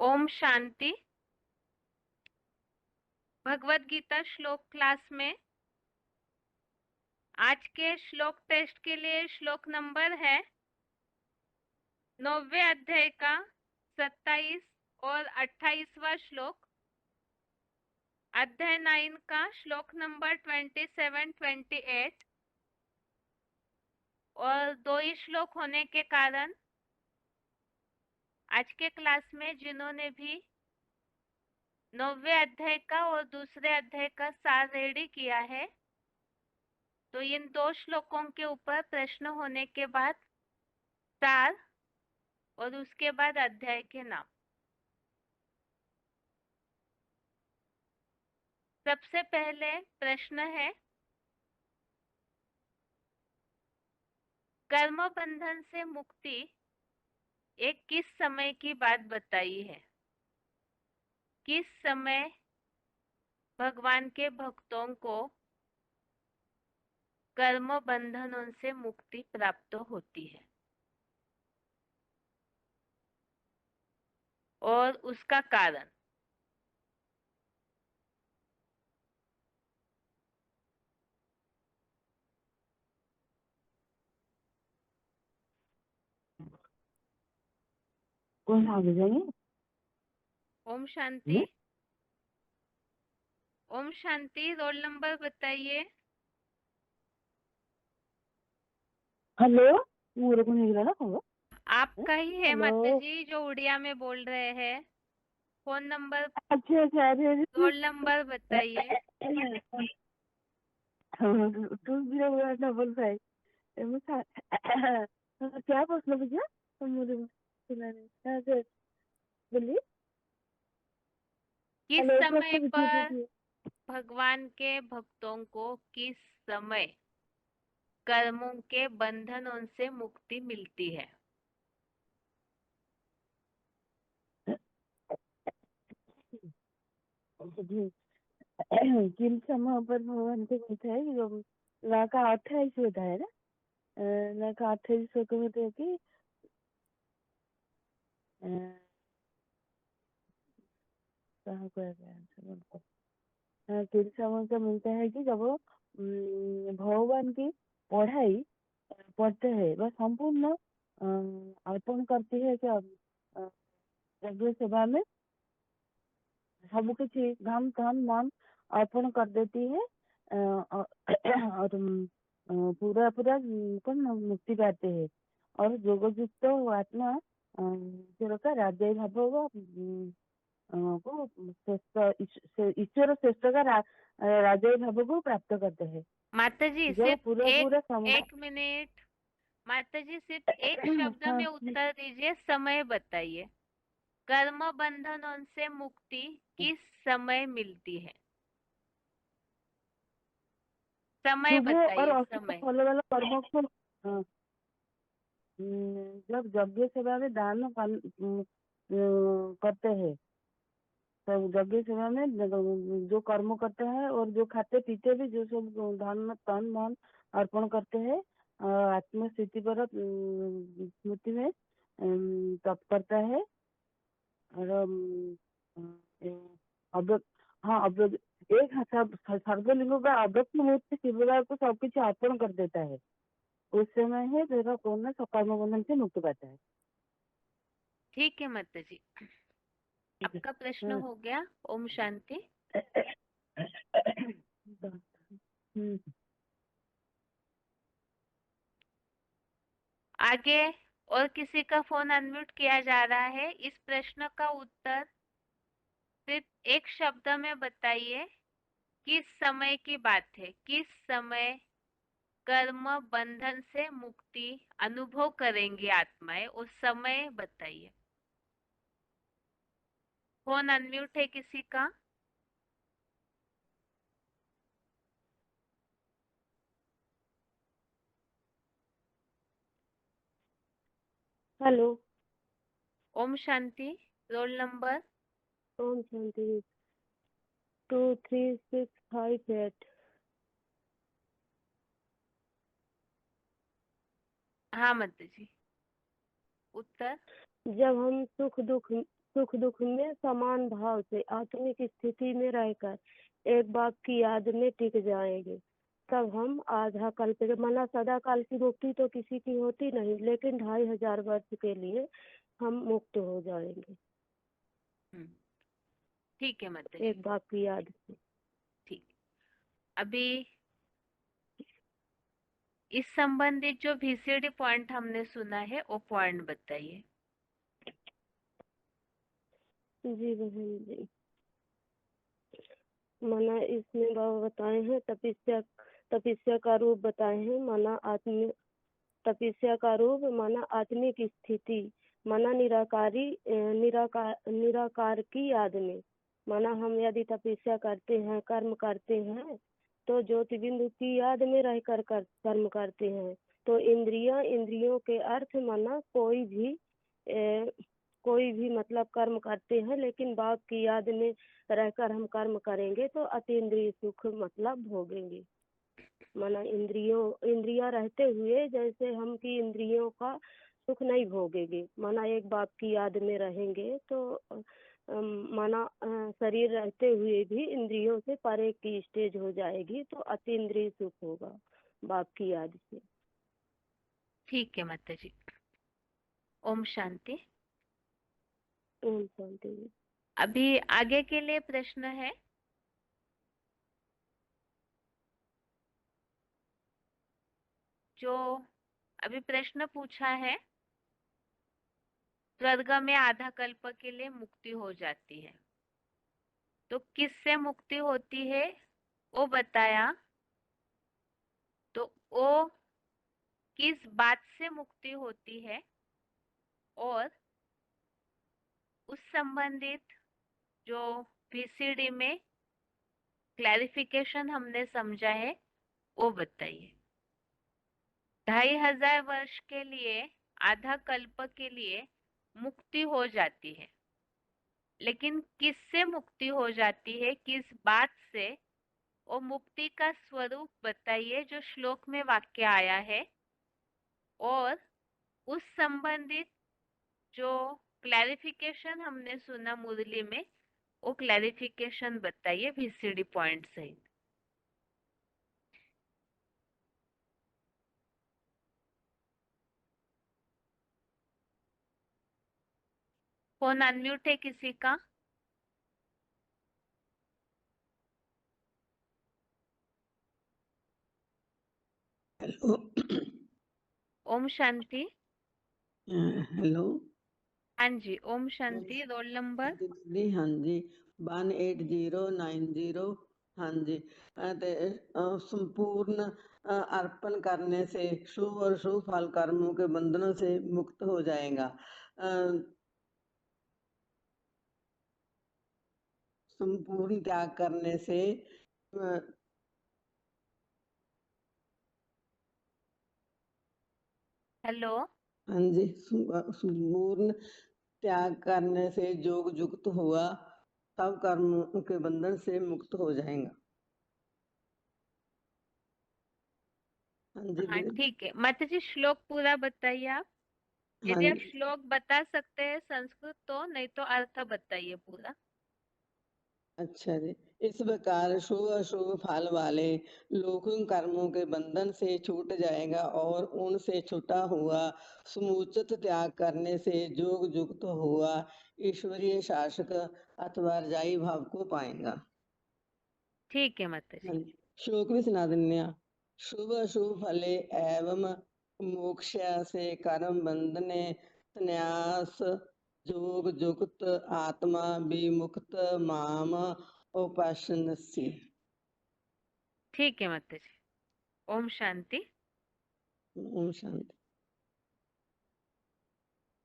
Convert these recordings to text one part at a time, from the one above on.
ओम शांति। भगवत गीता श्लोक क्लास में आज के श्लोक टेस्ट के लिए श्लोक नंबर है 9वें अध्याय का 27 और 28वां श्लोक। अध्याय 9 का श्लोक नंबर 27, 28 और दो ही श्लोक होने के कारण आज के क्लास में जिन्होंने भी 9वें अध्याय का और दूसरे अध्याय का सार रेडी किया है, तो इन दो श्लोकों के ऊपर प्रश्न होने के बाद सार और उसके बाद अध्याय के नाम। सबसे पहले प्रश्न है, कर्म बंधन से मुक्ति एक किस समय की बात बताई है? किस समय भगवान के भक्तों को कर्म बंधनों से मुक्ति प्राप्त होती है और उसका कारण? कौन सा आगे जाएंगे? ओम शांति। ओम शांति, रोल नंबर बताइए। हेलो, मेरे को नहीं लगा होगा। आपका ही है माता हेलो। जी, जो उड़िया में बोल रहे हैं। फोन नंबर, अच्छा अच्छा, अरे रोल नंबर बताइए। 2015। क्या प्रश्न पूछा? तो मुझे सुना नहीं। हाँ सर, बोलिए। किस हेलो, समय प्रश्न पूछिए पर पूछिए। भगवान के भक्तों को किस समय कर्मों के बंधनों से मुक्ति मिलती है? जी, किन समय पर भगवान को मिलता है कि जब ला का 28 होता है ना। ला का 28 को होता है कि अ, कहाँ को है क्या आंसर उनको? किन समय का मिलता है कि जब वो भगवान की पढ़ाई पढ़ते हैं, वह संपूर्ण अर्पण करती है क्या यज्ञ सेवा में सब कुछ धन तन मन अर्पण कर देती है। और पूरा पूरा कौन मुक्ति पाते हैं। और जोग युक्त आत्मा ईश्वर का राज्य भाव को श्रेष्ठ ईश्वर श्रेष्ठ का राज्य भाव को प्राप्त करते हैं। माता जी जो सिर्फ पूरा एक पूरा समय। एक मिनट। माता जी सिर्फ एक शब्द में हाँ, उत्तर दीजिए, समय बताइए। कर्म बंधनों से मुक्ति किस समय मिलती है? समय शुभ और बताइए, अशुभ समय। फल वाला कर्मों को जब यज्ञ सेवा में दान करते हैं, तब यज्ञ सेवा में जो कर्म करते हैं और जो खाते पीते भी जो सब धन तन मन अर्पण करते हैं, आत्म स्थिति पर स्मृति में तप करता है। और अव्यक्त, हाँ अव्यक्त, एक सर्वलिंगों का अव्यक्त मुहूर्त शिवराज को सब कुछ अर्पण कर देता है। उस समय है तेरा कौन ना कर्म बंधन से मुक्त पाता है। ठीक है माता जी, ठीक है। आपका प्रश्न हाँ। हो गया। ओम शांति। हम्म, आगे और किसी का फोन अनम्यूट किया जा रहा है। इस प्रश्न का उत्तर सिर्फ एक शब्द में बताइए। किस समय की बात है? किस समय कर्म बंधन से मुक्ति अनुभव करेंगी आत्माएं? उस समय बताइए। फोन अनम्यूट है किसी का? Hello. Om Shanti, roll number. Om Shanti. 23658। हाँ माता जी, उत्तर। जब हम सुख दुख सुख दुख में समान भाव से आत्मिक स्थिति में रहकर एक बाप की याद में टिक जाएंगे, तब हम आधा कल्प के माना सदा काल की मुक्ति तो किसी की होती नहीं, लेकिन 2500 वर्ष के लिए हम मुक्त हो जाएंगे ठीक है माता जी। एक बाप की याद से। ठीक। अभी इस संबंधित जो VCD पॉइंट हमने सुना है वो पॉइंट बताइए। जी बहन जी, माना इसमें बाबा बताए हैं तपस्या, तपस्या का रूप बताए हैं, माना आत्म तपस्या का रूप माना आत्मिक स्थिति, माना निराकार की याद में, माना हम यदि तपस्या करते हैं कर्म करते हैं तो ज्योति बिंदु की याद में रहकर कर्म करते हैं, तो इंद्रियों के अर्थ माना कोई भी मतलब कर्म करते हैं, लेकिन बाप की याद में रहकर हम कर्म करेंगे तो अतीन्द्रिय सुख मतलब भोगेंगे। माना इंद्रियां रहते हुए जैसे हम की इंद्रियों का सुख नहीं भोगेंगे, माना एक बाप की याद में रहेंगे तो माना शरीर रहते हुए भी इंद्रियों से परे की स्टेज हो जाएगी, तो अतीन्द्रिय सुख होगा बाप की याद से। ठीक है माता जी। ओम शांति। ओम शांति। अभी आगे के लिए प्रश्न है। जो अभी प्रश्न पूछा है, स्वर्ग में आधा कल्प के लिए मुक्ति हो जाती है, तो किससे मुक्ति होती है वो बताया, तो वो किस बात से मुक्ति होती है और उस संबंधित जो VCD में क्लैरिफिकेशन हमने समझा है वो बताइए। 2500 वर्ष के लिए आधा कल्प के लिए मुक्ति हो जाती है, लेकिन किससे मुक्ति हो जाती है, किस बात से, वो मुक्ति का स्वरूप बताइए जो श्लोक में वाक्य आया है, और उस संबंधित जो क्लैरिफिकेशन हमने सुना मुरली में वो क्लैरिफिकेशन बताइए VCD पॉइंट सहित। फोन अनम्यूट है किसी का? हेलो। ओम शांति। हेलो। हाँ जी, ओम शांति। Roll number? जी हाँ जी, 18090। हाँ जी। ते संपूर्ण अर्पण करने से शुभ और शुभ फल कर्मों के बंधनों से मुक्त हो जाएगा। संपूर्ण त्याग करने से हेलो। हाँ जी, संपूर्ण त्याग करने से योग युक्त हुआ सब कर्मों के बंधन से मुक्त हो जाएगा। हाँ जी। हाँ ठीक है माता जी, श्लोक पूरा बताइए आप। हाँ यदि आप जी। श्लोक बता सकते हैं संस्कृत तो, नहीं तो अर्थ बताइए पूरा। अच्छा जी। इस प्रकार शुभ अशुभ फल वाले लौकिक कर्मों के बंधन से छूट जाएगा और उनसे छूटा हुआ समुचित त्याग करने से योग युक्त हुआ ईश्वरीय शासक अथवा रजाई भाव को पाएगा। ठीक है माता जी। हाँ जी, श्लोक भी सुना देने आ। शुभ अशुभ फले एवं मोक्ष से कर्म बंधने संन्यास योग युक्त आत्मा विमुक्त माम उपासनसि। ठीक है माता जी। ओम शांति। ओम शांति।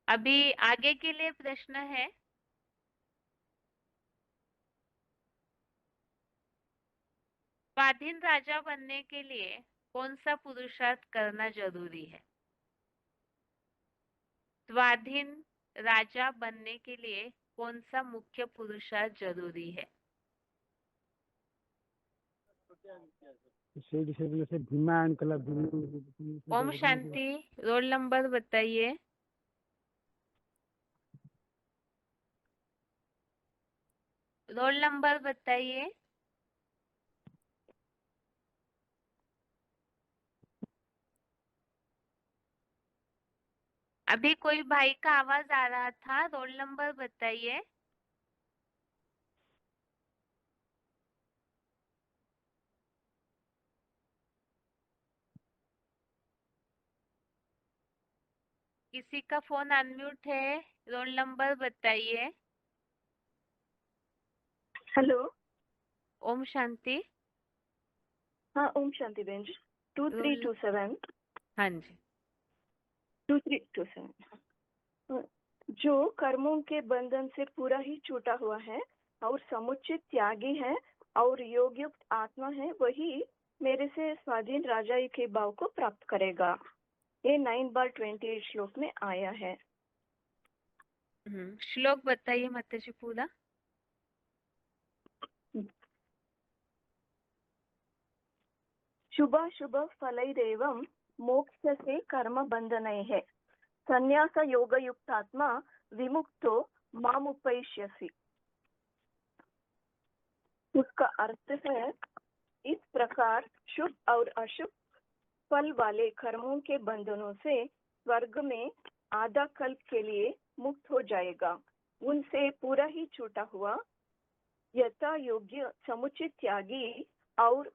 अभी आगे के लिए प्रश्न है। स्वाधीन राजा बनने के लिए कौन सा पुरुषार्थ करना जरूरी है? स्वाधीन राजा बनने के लिए कौन सा मुख्य पुरुषार्थ जरूरी है? ओम शांति। रोल नंबर बताइए। रोल नंबर बताइए। अभी कोई भाई का आवाज आ रहा था, रोल नंबर बताइए। किसी का फोन अनम्यूट है, रोल नंबर बताइए। हेलो। ओम शांति। हाँ, ओम शांति बेन जी। रोल 2327 हाँ जी। 2327 जो कर्मों के बंधन से पूरा ही छूटा हुआ है और समुचित त्यागी है और योगयुक्त आत्मा है, वही मेरे से स्वाधीन राजाई के भाव को प्राप्त करेगा। ये 9/28 श्लोक में आया है। श्लोक बताइए माताजी पूरा। शुभाशुभ फलैरेवं मोक्षसे कर्म बंधनैः संन्यास योग युक्तात्मा विमुक्तो मामुपैष्यसि। उसका अर्थ है, इस प्रकार शुभ और अशुभ फल वाले कर्मों के बंधनों से स्वर्ग में आधा कल्प के लिए मुक्त हो जाएगा। उनसे पूरा ही छूटा हुआ यथा योग्य समुचित त्यागी और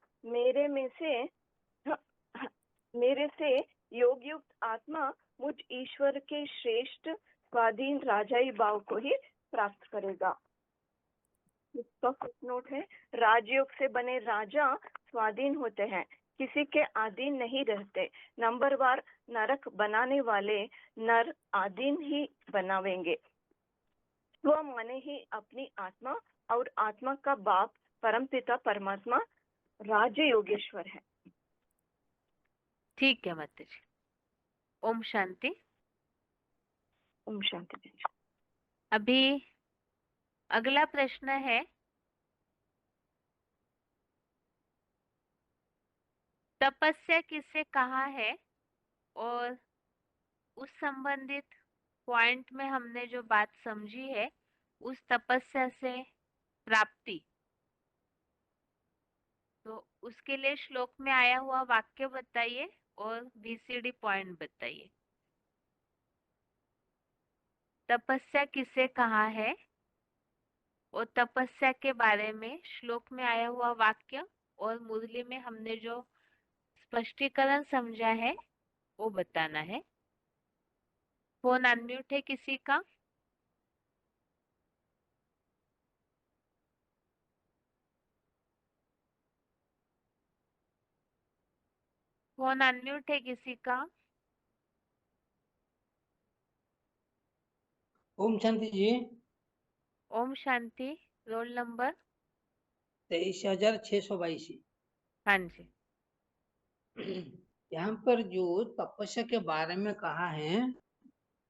मेरे से योगयुक्त आत्मा मुझ ईश्वर के श्रेष्ठ स्वाधीन राजाई भाव को ही प्राप्त करेगा। इसका फुटनोट है, राजयोग से बने राजा स्वाधीन होते हैं, किसी के अधीन नहीं रहते। नंबरवार नरक बनाने वाले नर अधीन ही बनावेंगे। स्व माने ही अपनी आत्मा और आत्मा का बाप परमपिता परमात्मा राजयोगेश्वर है। ठीक है माताजी। ओम शांति। ओम शांति। अभी अगला प्रश्न है, तपस्या किसे कहा है, और उस संबंधित पॉइंट में हमने जो बात समझी है, उस तपस्या से प्राप्ति, तो उसके लिए श्लोक में आया हुआ वाक्य बताइए और VCD पॉइंट बताइए। तपस्या किसे कहा है और तपस्या के बारे में श्लोक में आया हुआ वाक्य और मुरली में हमने जो स्पष्टीकरण समझा है वो बताना है। फोन अनम्यूट है किसी का? फोन अनम्यूट है किसी का? ओम शांति जी। ओम शांति। Roll number? 23,622। हाँ जी। यहाँ पर जो तपस्या के बारे में कहा है,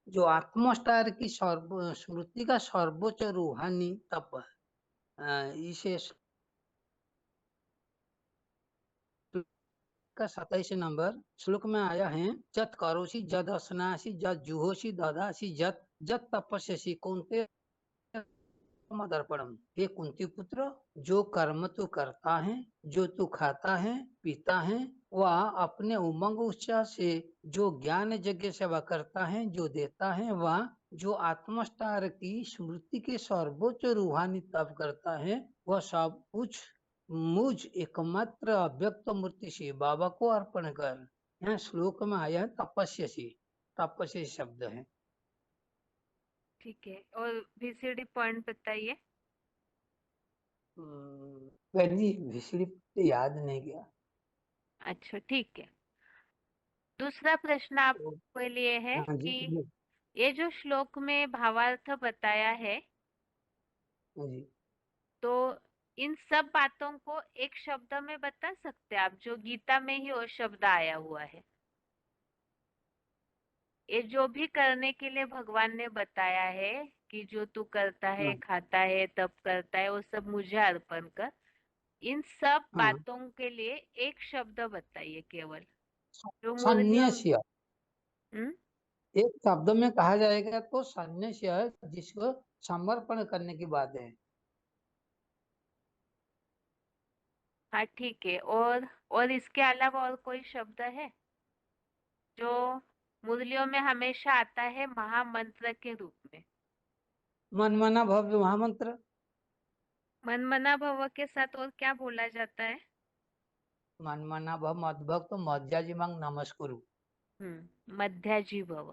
जो आत्मस्टार की स्मृति का सर्वोच्च रूहानी तप है, इसे का 27 नंबर श्लोक में आया है, जत करोसी जद असनासी जद जुहोसी ददासी जत जत तपस्यसी कौन्ते मदर्पणम। हे कुंती पुत्र, जो कर्म तू करता है, जो तू खाता है पीता है, वह अपने उमंग उत्साह से जो ज्ञान यज्ञ सेवा करता है, जो देता है, वह जो आत्मस्टार की स्मृति के सर्वोच्च रूहानी तप करता है, वह सब कुछ मुझ एकमात्र अव्यक्त मूर्ति से बाबा को अर्पण कर। यहाँ श्लोक में आया है तपस्या शब्द है। ठीक है, और VCD पॉइंट बताइए। याद नहीं गया। अच्छा ठीक है। दूसरा प्रश्न तो आपके लिए है हाँ जी, कि ये जो श्लोक में भावार्थ बताया है, हाँ जी। तो इन सब बातों को एक शब्द में बता सकते हैं आप, जो गीता में ही वो शब्द आया हुआ है। ये जो भी करने के लिए भगवान ने बताया है कि जो तू करता है, हाँ, खाता है, तप करता है, वो सब मुझे अर्पण कर, इन सब हाँ। बातों के लिए एक शब्द बताइए केवल, जो मुरलियों में। सन्यास्य हम्म? एक शब्द में कहा जाएगा तो सन्यास्य है, जिसको समर्पण करने की बात है। हाँ ठीक है। और इसके अलावा और कोई शब्द है जो मुरलियों में हमेशा आता है महामंत्र के रूप में? मनमना भव्य महामंत्र। मनमना भव के साथ और क्या बोला जाता है? मनमना भव मद्भक्त मध्याजिमांग नमस्कुरु। मध्याजी भव।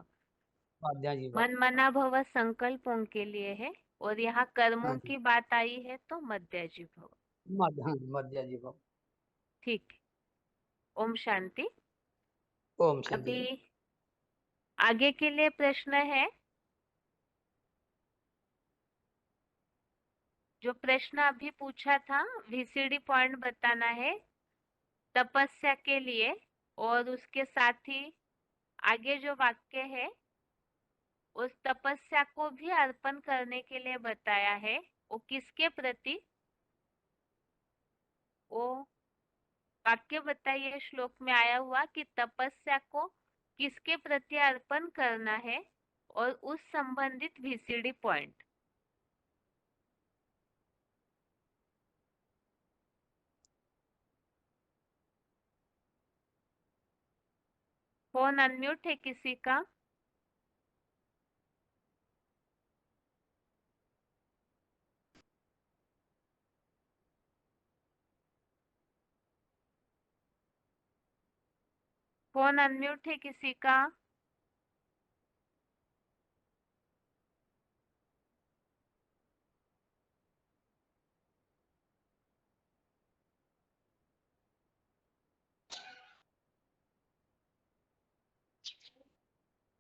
मध्याजिमा। मनमना भव संकल्पों के लिए है, और यहाँ कर्मों हाँ, की बात आई है तो मध्याजी भव। मध्याजिमा। ठीक है। ओम शांति। ओम शांति। अभी आगे के लिए प्रश्न है। जो प्रश्न अभी पूछा था, वीसीडी पॉइंट बताना है तपस्या के लिए, और उसके साथ ही आगे जो वाक्य है उस तपस्या को भी अर्पण करने के लिए बताया है। वो किसके प्रति? वो वाक्य बताइए श्लोक में आया हुआ कि तपस्या को किसके प्रति अर्पण करना है, और उस संबंधित वीसीडी पॉइंट। फोन अनम्यूट है किसी का? फोन अनम्यूट है किसी का?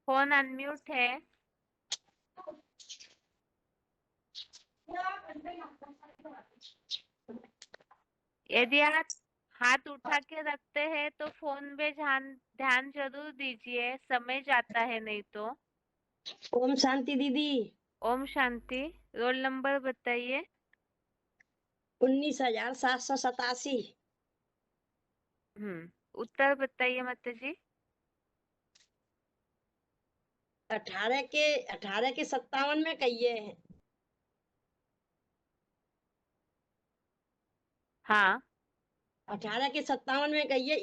फोन अनम्यूट है। यदि आप हाथ उठा के रखते हैं तो फोन पे ध्यान ध्यान जरूर दीजिए, समय जाता है नहीं तो। ओम शांति दीदी। ओम शांति। रोल नंबर बताइए। 19,787। उत्तर बताइए माता जी। 18 के 57 में कहिए हैं। हाँ। 18 के 57 में कहिए।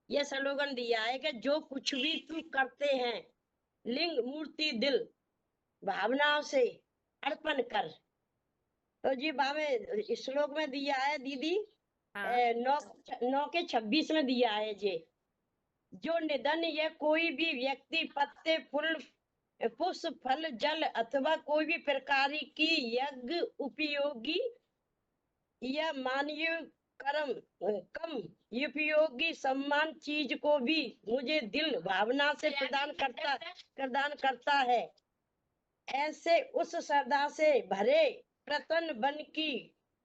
ये स्लोगन दिया है कि जो कुछ भी तू करते हैं लिंग मूर्ति दिल भावनाओं से अर्पण कर। तो जी बाबे इस श्लोक में दिया है दीदी। हाँ। 9 के 26 में दिया है जी। जो निधन या कोई भी व्यक्ति पत्ते फूल पुष्प फल जल अथवा कोई भी प्रकार की यज्ञ उपयोगी या मानवीय कर्म कम उपयोगी सम्मान चीज को भी मुझे दिल भावना से प्रदान करता है, ऐसे उस श्रद्धा से भरे प्रतन बन की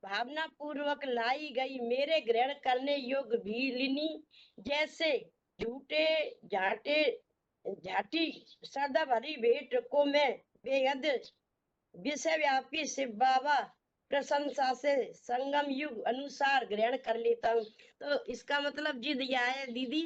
भावना पूर्वक लाई गई मेरे ग्रहण करने योग्य भीलिनी जैसे झूठे झाटे झाटी श्रद्धा भरी भेंट को मैं बेहद विषय व्यापी शिव बाबा प्रशंसा से संगम युग अनुसार ग्रहण कर लेता हूँ। तो इसका मतलब जी दिया है दीदी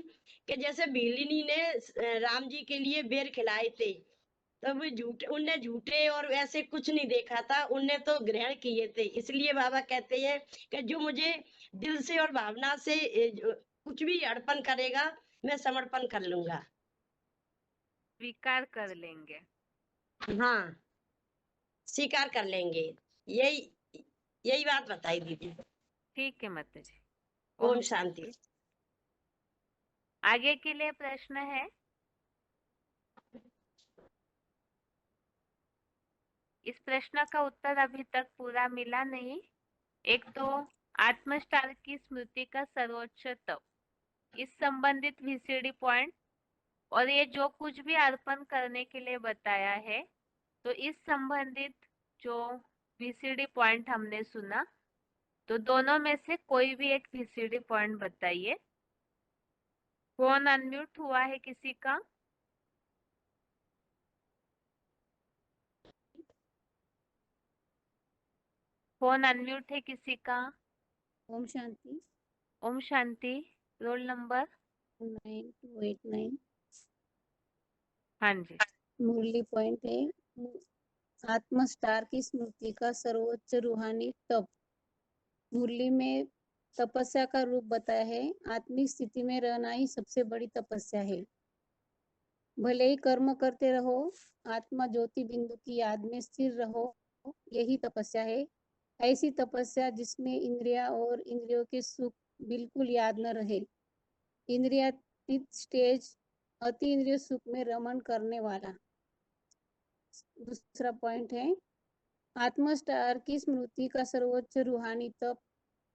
कि जैसे भीलिनी ने राम जी के लिए बेर खिलाए थे, तो वो उनने झूठे और ऐसे कुछ नहीं देखा था, उनने तो ग्रहण किए थे। इसलिए बाबा कहते हैं कि जो मुझे दिल से और भावना से कुछ भी अर्पण करेगा मैं समर्पण कर लूंगा। स्वीकार कर लेंगे। हाँ, स्वीकार कर लेंगे। यही बात बताई दीदी। ठीक है माता जी। ओम शांति। आगे के लिए प्रश्न है। इस प्रश्न का उत्तर अभी तक पूरा मिला नहीं। एक तो आत्मस्टार की स्मृति का सर्वोच्च तप, इस संबंधित वीसीडी पॉइंट, और ये जो कुछ भी अर्पण करने के लिए बताया है, तो इस संबंधित जो वीसीडी पॉइंट हमने सुना, तो दोनों में से कोई भी एक वीसीडी पॉइंट बताइए। फोन अनम्यूट हुआ है किसी का? फोन अनम्यूट है किसी का? ओम शांति। ओम शांति। Roll number? 9289। हाँ जी। मुरली पॉइंट है आत्म स्टार की स्मृति का सर्वोच्च रूहानी तप। मुरली में तपस्या का रूप बताया है। आत्मिक स्थिति में रहना ही सबसे बड़ी तपस्या है। भले ही कर्म करते रहो, आत्मा ज्योति बिंदु की याद में स्थिर रहो, यही तपस्या है। ऐसी तपस्या जिसमें इंद्रिया और इंद्रियों के सुख बिल्कुल याद न रहे। इंद्रियातीत स्टेज अति इंद्रिय सुख में रमण करने वाला। दूसरा पॉइंट है, आत्मस्टार की स्मृति का सर्वोच्च रूहानी तप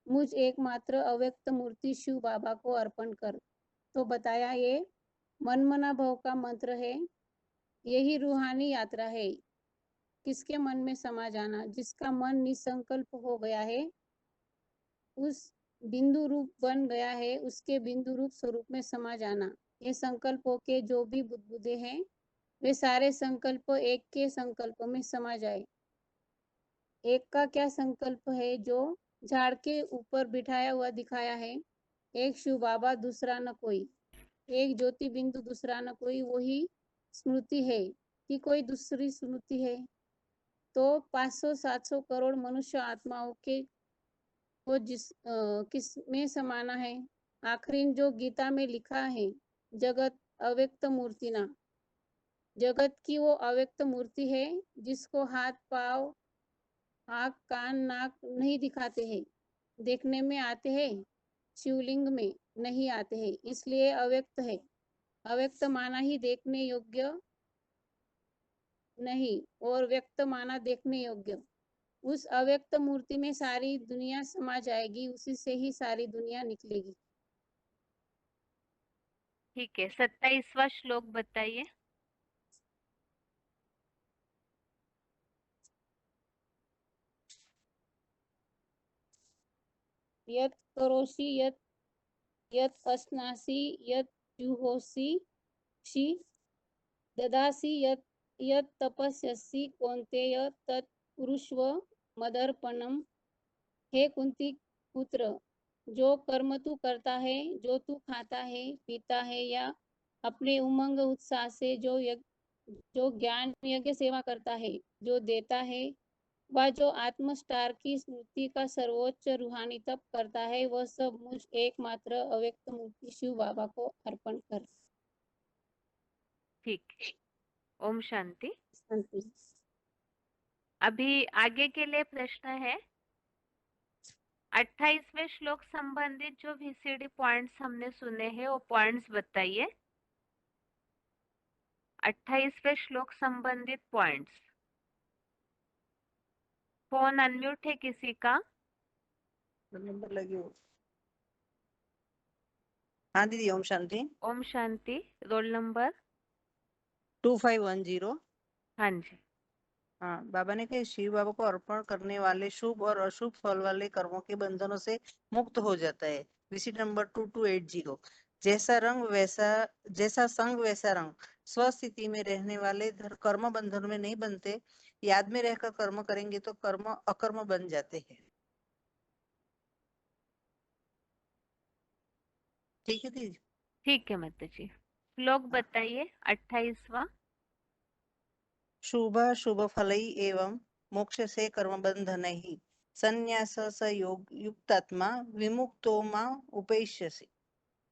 मुझ एकमात्र अव्यक्त मूर्ति शिव बाबा को अर्पण कर। तो बताया ये मनमना भव का मंत्र है। यही रूहानी यात्रा है। किसके मन में समा जाना? जिसका मन निसंकल्प हो गया है, उस बिंदु रूप बन गया है, उसके बिंदु रूप स्वरूप में समा जाना। ये संकल्पों के जो भी बुदबुदे हैं, वे सारे संकल्प एक के संकल्प में समा जाए। एक का क्या संकल्प है जो झाड़ के ऊपर बिठाया हुआ दिखाया है? एक शिव बाबा, दूसरा न कोई। एक ज्योति बिंदु, दूसरा न कोई। वही स्मृति है कि कोई दूसरी स्मृति है? तो 500-700 करोड़ मनुष्य आत्माओं के को किस में समाना है? आखिरी जो गीता में लिखा है, जगत अव्यक्त मूर्ति ना। जगत की वो अव्यक्त मूर्ति है जिसको हाथ पांव आँख कान नाक नहीं दिखाते हैं, देखने में आते हैं, शिवलिंग में नहीं आते हैं, इसलिए अव्यक्त है। अव्यक्त माना ही देखने योग्य नहीं, और व्यक्त माना देखने योग्य। उस अव्यक्त मूर्ति में सारी दुनिया समा जाएगी, उसी से ही सारी दुनिया निकलेगी। ठीक है, 27वां श्लोक बताइए। यत् करोषि यत् अस्नासि यत् जुहोषि षि ददासि यत् तपस्यसि कौन्तेय तत् कुरुष्व मदर्पणम। हे कुंती पुत्र, जो कर्म तू करता है, जो तू खाता है पीता है, या अपने उमंग उत्साह से जो ज्ञान यज्ञ सेवा करता है, जो देता है, वह जो आत्मस्टार की स्मृति का सर्वोच्च रूहानी तप करता है, वह सब मुझ एकमात्र अव्यक्त मूर्ति शिव बाबा को अर्पण कर। ठीक है, ओम शांति। शांति। अभी आगे के लिए प्रश्न है 28वें श्लोक संबंधित जो VCD पॉइंट्स हमने सुने हैं वो पॉइंट्स बताइए। 28वें श्लोक संबंधित पॉइंट्स। फोन अनम्यूट है किसी का? नंबर लगी हो। हाँ दीदी, ओम शांति। ओम शांति। Roll number? 2510। हाँ जी। हाँ, बाबा ने कहा शिव बाबा को अर्पण करने वाले शुभ और अशुभ फल वाले कर्मों के बंधनों से मुक्त हो जाता है। Visit number 2280। जैसा संग वैसा रंग। स्वस्थिति में रहने वाले कर्म बंधन में नहीं बनते। याद में रहकर कर्म करेंगे तो कर्म अकर्म बन जाते हैं। ठीक है दीदी? ठीक है माता जी। श्लोक बताइए 28वां। शुभ फलई एवं मोक्ष से कर्म बंधन ही संन्यास स योग युक्तात्मा विमुक्तो मां उपेष्यसि।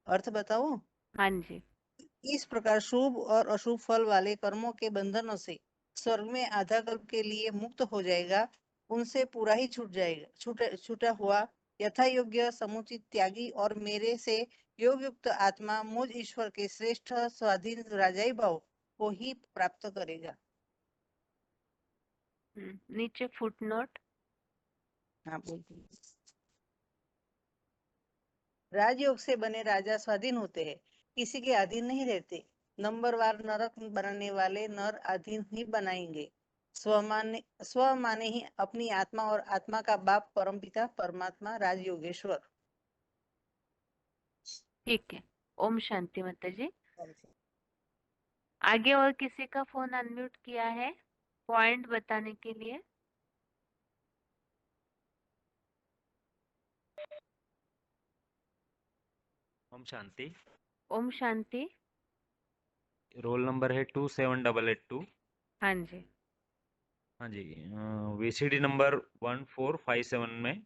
अर्थ बताओ? हाँ जी। इस प्रकार शुभ और अशुभ फल वाले कर्मों के बंधनों से स्वर्ग में आधा कल्प के लिए मुक्त हो जाएगा। उनसे पूरा ही छूटा हुआ यथा योग्य समुचित त्यागी और मेरे से योग युक्त आत्मा मुझ ईश्वर के श्रेष्ठ स्वाधीन राजाई भाव को ही प्राप्त करेगा। नीचे फुटनोट। हाँ, बोलती। राजयोग से बने राजा स्वाधीन होते हैं, किसी के अधीन नहीं रहते। नंबरवार नरक बनाने वाले नर अधीन ही बनाएंगे। स्व माने ही अपनी आत्मा और आत्मा का बाप परमपिता परमात्मा राजयोगेश्वर। ठीक है, ओम शांति माता जी। आगे और किसी का फोन अनम्यूट किया है पॉइंट बताने के लिए? ओम शांति। ओम शांति। रोल नंबर है 27882। हाँ जी। हाँ जी। VCD नंबर 1457 में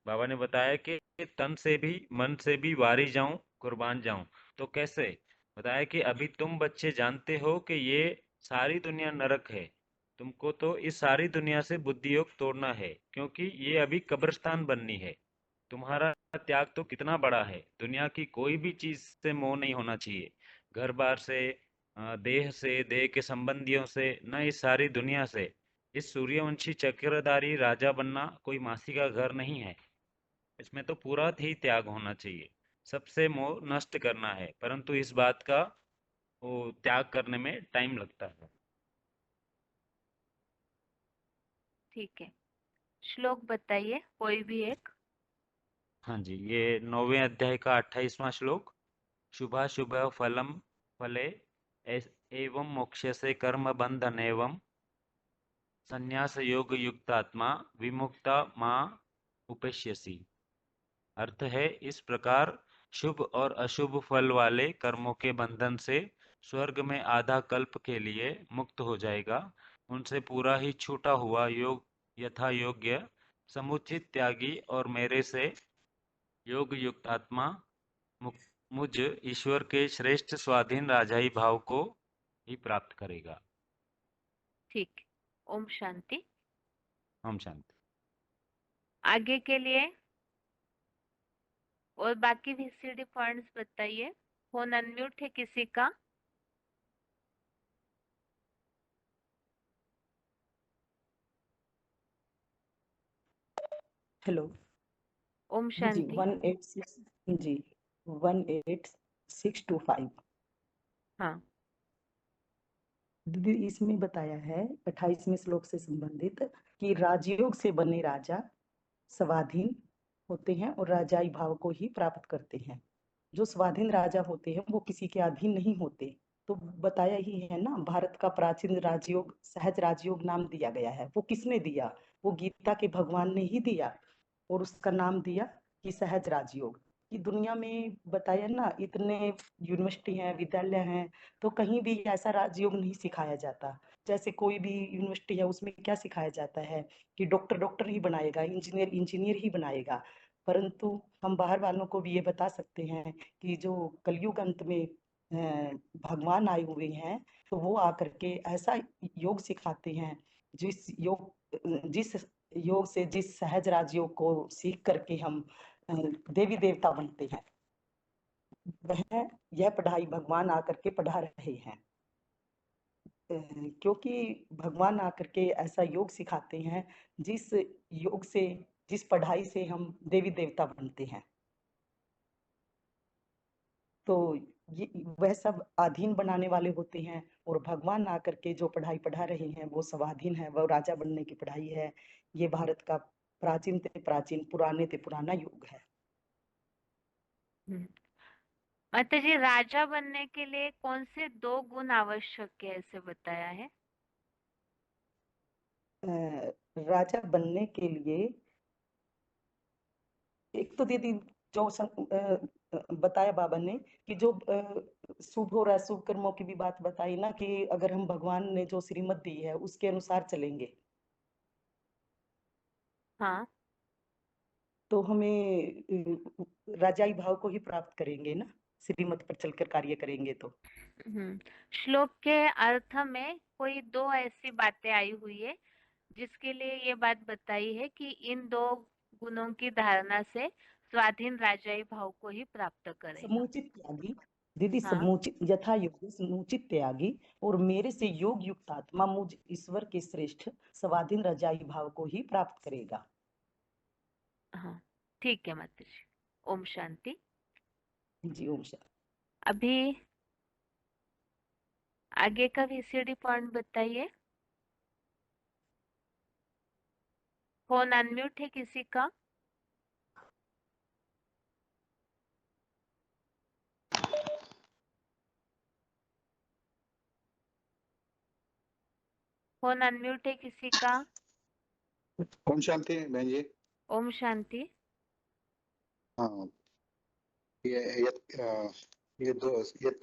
बाबा ने बताया कि तन से भी मन से भी वारी जाऊं, कुर्बान जाऊं। तो कैसे? बताया कि अभी तुम बच्चे जानते हो कि ये सारी दुनिया नरक है। तुमको तो इस सारी दुनिया से बुद्धि योग तोड़ना है, क्योंकि ये अभी कब्रिस्तान बननी है। तुम्हारा त्याग तो कितना बड़ा है। दुनिया की कोई भी चीज से मोह नहीं होना चाहिए। घर बार से, देह से, देह के संबंधियों से, न इस सारी दुनिया से। इस सूर्यवंशी चक्रधारी राजा बनना कोई मासी का घर नहीं है। इसमें तो पूरा ही त्याग होना चाहिए। सबसे मोह नष्ट करना है, परंतु इस बात का वो त्याग करने में टाइम लगता है। ठीक है, श्लोक बताइए कोई भी एक। हाँ जी, ये 9वें अध्याय का 28वां श्लोक। शुभाशुभ फलम फले एवं मोक्ष्यसे कर्म बंधन एवं संन्यास योग युक्तात्मा विमुक्ता माँ उपेष्यसि। अर्थ है, इस प्रकार शुभ और अशुभ फल वाले कर्मों के बंधन से स्वर्ग में आधा कल्प के लिए मुक्त हो जाएगा। उनसे पूरा ही छूटा हुआ योग यथा योग्य समुचित त्यागी और मेरे से योग युक्त आत्मा मुझ ईश्वर के श्रेष्ठ स्वाधीन राजाई भाव को ही प्राप्त करेगा। ठीक, ओम शांति। हम शांति। आगे के लिए और बाकी VCD पॉइंट्स बताइए। फोन अनम्यूट है किसी का? हेलो ओम जी शांति। 186 जी 18625। हाँ, दीदी इसमें बताया है 28वें श्लोक से संबंधित कि राजयोग से बने राजा स्वाधीन होते हैं और राजाई भाव को ही प्राप्त करते हैं। जो स्वाधीन राजा होते हैं वो किसी के अधीन नहीं होते। तो बताया ही है ना, भारत का प्राचीन राजयोग सहज राजयोग नाम दिया गया है। वो किसने दिया? वो गीता के भगवान ने ही दिया और उसका नाम दिया कि सहज राजयोग। कि दुनिया में बताया ना, इतने यूनिवर्सिटी हैं, विद्यालय हैं, तो कहीं भी ऐसा राजयोग नहीं सिखाया जाता। जैसे कोई भी यूनिवर्सिटी है उसमें क्या सिखाया जाता है कि डॉक्टर डॉक्टर ही बनाएगा, इंजीनियर इंजीनियर ही बनाएगा। परंतु हम बाहर वालों को भी ये बता सकते हैं कि जो कलयुग अंत में भगवान आए हुए हैं, तो वो आकर के ऐसा योग सिखाते हैं जिस योग से, जिस सहज राजयोग को सीख करके हम देवी देवता बनते हैं। वह यह पढ़ाई भगवान आकर के पढ़ा रहे हैं। क्योंकि भगवान आकर के ऐसा योग सिखाते हैं जिस योग से, जिस पढ़ाई से हम देवी देवता बनते हैं। तो ये वह सब अधीन बनाने वाले होते हैं और भगवान आकर के जो पढ़ाई पढ़ा रहे हैं वो स्वाधीन है, वो राजा बनने की पढ़ाई है। ये भारत का प्राचीन ते प्राचीन, पुराने ते पुराना युग है। माता जी, राजा बनने के लिए कौन से 2 गुण आवश्यक है, ऐसे बताया है? राजा बनने के लिए एक तो दीदी जो बताया बाबा ने कि जो शुभ और अशुभ कर्मों की भी बात बताई ना, कि अगर हम भगवान ने जो श्रीमत दी है उसके अनुसार चलेंगे हाँ, तो हमें राजाई भाव को ही प्राप्त करेंगे ना, श्रीमत पर चलकर कार्य करेंगे तो। श्लोक के अर्थ में कोई 2 ऐसी बातें आई हुई है जिसके लिए ये बात बताई है कि इन 2 गुणों की धारणा से स्वाधीन राजाई भाव को ही प्राप्त करेगा। समुचित त्यागी दीदी, हाँ, समुचित यथा योग्य समुचित त्यागी और मेरे से योग युक्त आत्मा मुझ ईश्वर के श्रेष्ठ स्वाधीन रजाई भाव को ही प्राप्त करेगा। हाँ, ठीक है माता जी। ओम शांति। जी ओम शांति। अभी आगे का VCD पॉइंट बताइए। फोन अनम्यूट है किसी का? फोन अनम्यूट है किसी का? ओम शांति बहन जी। ओम शांति। हाँ, यत्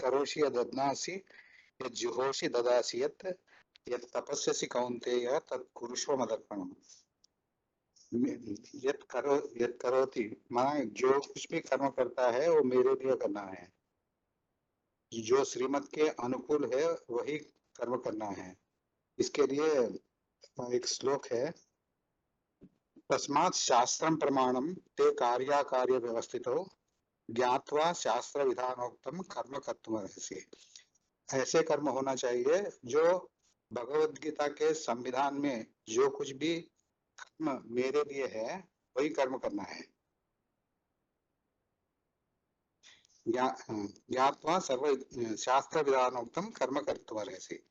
करोषि यदध्नासि यत् जुहोषि ददासि यत् तपस्यसि कौन्तेय तत् कुरुष्व मदर्पणम्। यत् करोति माने जो कुछ भी कर्म करता है वो मेरे लिए करना है, जो श्रीमत के अनुकूल है वही कर्म करना है। इसके लिए एक श्लोक है, तस्मात् शास्त्रं प्रमाणं ते कार्याकार्य व्यवस्थितो ज्ञात्वा शास्त्र विधानोक्तम कर्म कर्तुमर्हसि। ऐसे कर्म होना चाहिए जो भगवद गीता के संविधान में जो कुछ भी कर्म मेरे लिए है वही कर्म करना है। ज्ञात्वा सर्व शास्त्र विधानोक्तम कर्म कर्तुमर्हसि।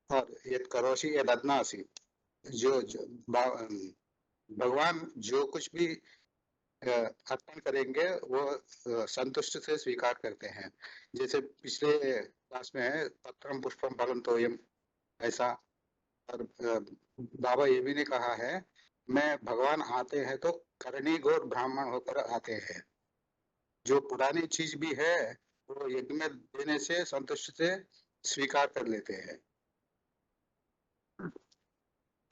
और यत् करोषि यदश्नासि, जो भगवान जो कुछ भी अर्पण करेंगे वो संतुष्ट से स्वीकार करते हैं। जैसे पिछले क्लास में है, पत्रम पुष्पम फलम तोयम, ऐसा। और बाबा ये भी ने कहा है, मैं भगवान आते हैं तो करणी गौर ब्राह्मण होकर आते हैं। जो पुरानी चीज भी है वो यज्ञ में देने से संतुष्ट से स्वीकार कर लेते हैं।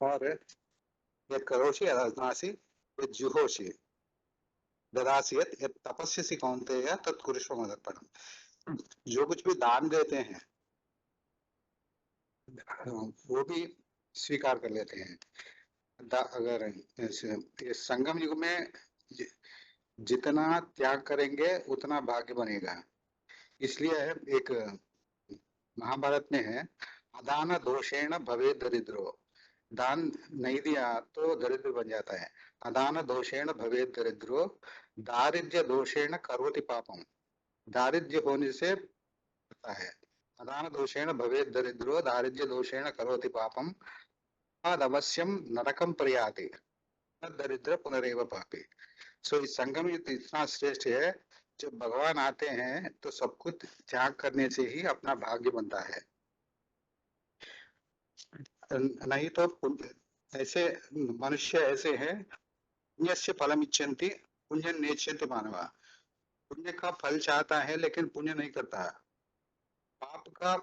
और यत् करोषि यदश्नासि यत् जुहोषि ददासि यत् तपस्यसि कौन्तेय तत् कुरुष्व मदर्पणम्। जो कुछ भी दान देते हैं वो भी स्वीकार कर लेते हैं। अगर इस संगम युग में जितना त्याग करेंगे उतना भाग्य बनेगा। इसलिए एक महाभारत में है, अदान दोषेण भवे दरिद्रो। दान नहीं दिया तो दरिद्र बन जाता है। अदान दोषेण भवे दरिद्रो दारिद्र्य दोषेण करोति पापम। दारिद्र्य होने से होता है। अदान दोषेण भवे दरिद्रो दारिद्र्य दोषेण करोति पापम तद अवश्यम नरकम प्रयाति दरिद्र पुनरेव पापी। सो इस संगम युग इतना श्रेष्ठ है, जब भगवान आते हैं तो सब कुछ त्याग करने से ही अपना भाग्य बनता है। नहीं तो ऐसे मनुष्य ऐसे हैं, पुण्यस्य फलम इच्छन्ति पुण्य नेच्छन्ति मानवा। पुण्य का फल चाहता है लेकिन पुण्य नहीं करता। पाप का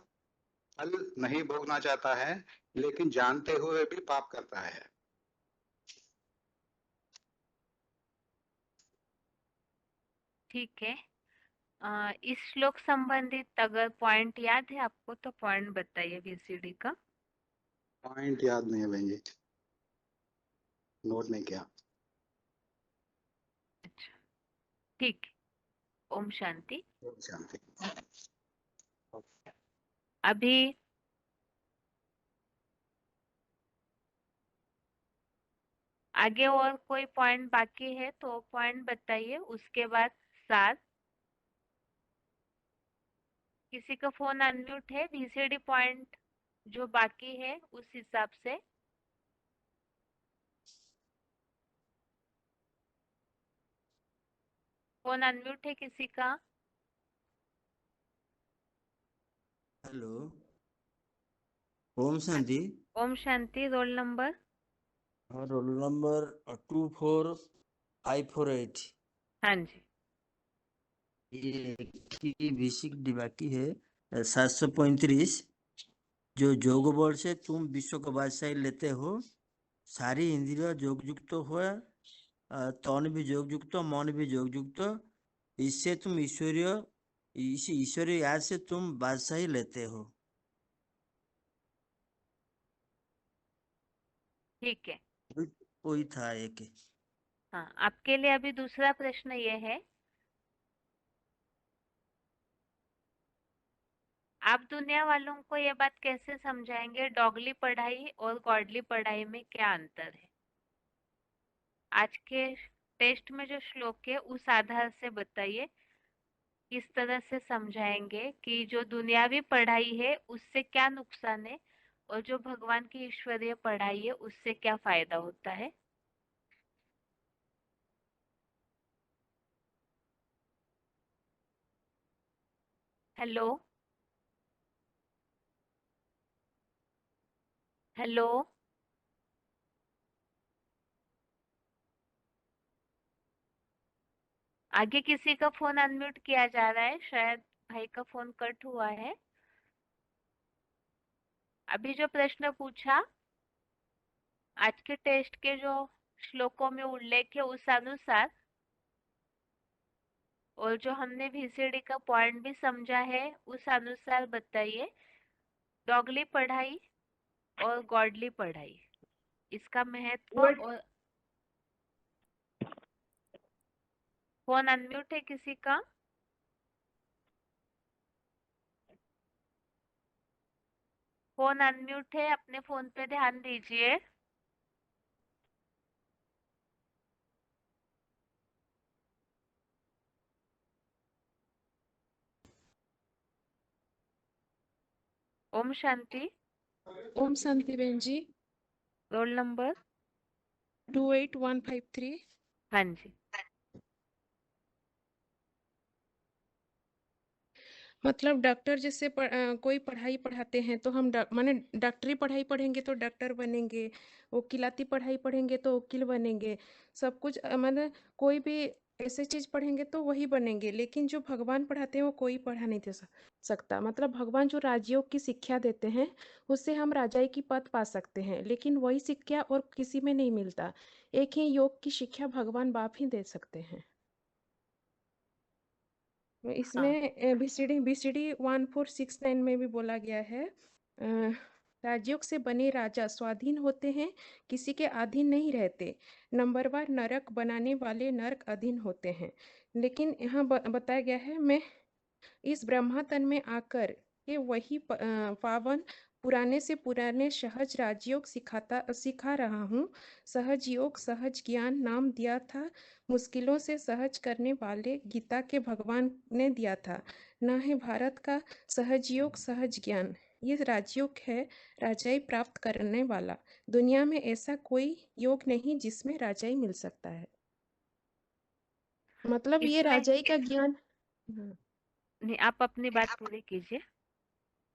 फल नहीं भोगना चाहता है लेकिन जानते हुए भी पाप करता है। ठीक है। इस श्लोक संबंधित अगर पॉइंट याद है आपको तो पॉइंट बताइए बीसीडी का। पॉइंट याद नहीं है बहन जी, नोट नहीं किया। अच्छा, ठीक है। ओम शांति। ओम शांति। अभी आगे और कोई पॉइंट बाकी है तो पॉइंट बताइए, उसके बाद साथ। किसी का फोन अनम्यूट है, बीसीडी पॉइंट जो बाकी है उस हिसाब से। फोन अनम्यूट है किसी का? Hello, Om Shanti. Om Shanti. Roll number? Roll number 24548। हाँ जी। ये की बेसिक डिबाकी है 735। जो जोग बल से तुम विश्व को बादशाही लेते हो, सारी इंद्रिय जोग युक्त हो, तन भी जोग युक्त, मन भी जोग युक्त, इससे तुम ईश्वरीय याद से तुम बादशाही लेते हो। ठीक है। वही था एक। हाँ, आपके लिए अभी दूसरा प्रश्न ये है, आप दुनिया वालों को ये बात कैसे समझाएंगे डॉगली पढ़ाई और गॉडली पढ़ाई में क्या अंतर है? आज के टेस्ट में जो श्लोक है उस आधार से बताइए, किस तरह से समझाएंगे कि जो दुनियावी पढ़ाई है उससे क्या नुकसान है और जो भगवान की ईश्वरीय पढ़ाई है उससे क्या फायदा होता है। Hello hello. आगे किसी का फोन अनम्यूट किया जा रहा है, शायद भाई का फोन कट हुआ है। अभी जो प्रश्न पूछा आज के टेस्ट के जो श्लोकों में उल्लेख है उस अनुसार, और जो हमने VCD का पॉइंट भी समझा है उस अनुसार बताइए, डॉगली पढ़ाई और गॉडली पढ़ाई, इसका महत्व। और फोन अनम्यूट है किसी का? फोन अनम्यूट है, अपने फोन पे ध्यान दीजिए। ओम शांति। ओम शांति बहन जी। Roll number 28153। हाँ जी। मतलब डॉक्टर जैसे कोई पढ़ाई पढ़ाते हैं तो हम माने डॉक्टरी पढ़ाई पढ़ेंगे तो डॉक्टर बनेंगे, वकीलाती पढ़ाई पढ़ेंगे तो वकील बनेंगे, सब कुछ मतलब कोई भी ऐसे चीज पढ़ेंगे तो वही बनेंगे। लेकिन जो भगवान पढ़ाते हैं वो कोई पढ़ा नहीं दे सकता। मतलब भगवान जो राजयोग की शिक्षा देते हैं उससे हम राजाई की पद पा सकते हैं, लेकिन वही शिक्षा और किसी में नहीं मिलता। एक ही योग की शिक्षा भगवान बाप ही दे सकते हैं। इसमें BCD 1469 में भी बोला गया है, राजयोग से बने राजा स्वाधीन होते हैं, किसी के अधीन नहीं रहते। नंबरवार नरक बनाने वाले नरक अधीन होते हैं। लेकिन यहाँ बताया गया है, मैं इस ब्रह्मा तन में आकर के वही पावन पुराने से पुराने सहज राजयोग सिखा रहा हूँ। सहज योग सहज ज्ञान नाम दिया था, मुश्किलों से सहज करने वाले गीता के भगवान ने दिया था। न है भारत का सहज योग सहज ज्ञान, ये राजयोग है राजाई प्राप्त करने वाला। दुनिया में ऐसा कोई योग नहीं जिसमें राजाई मिल सकता है। मतलब ये इसमें राजाई का ज्ञान। नहीं, आप अपनी बात पूरी कीजिए।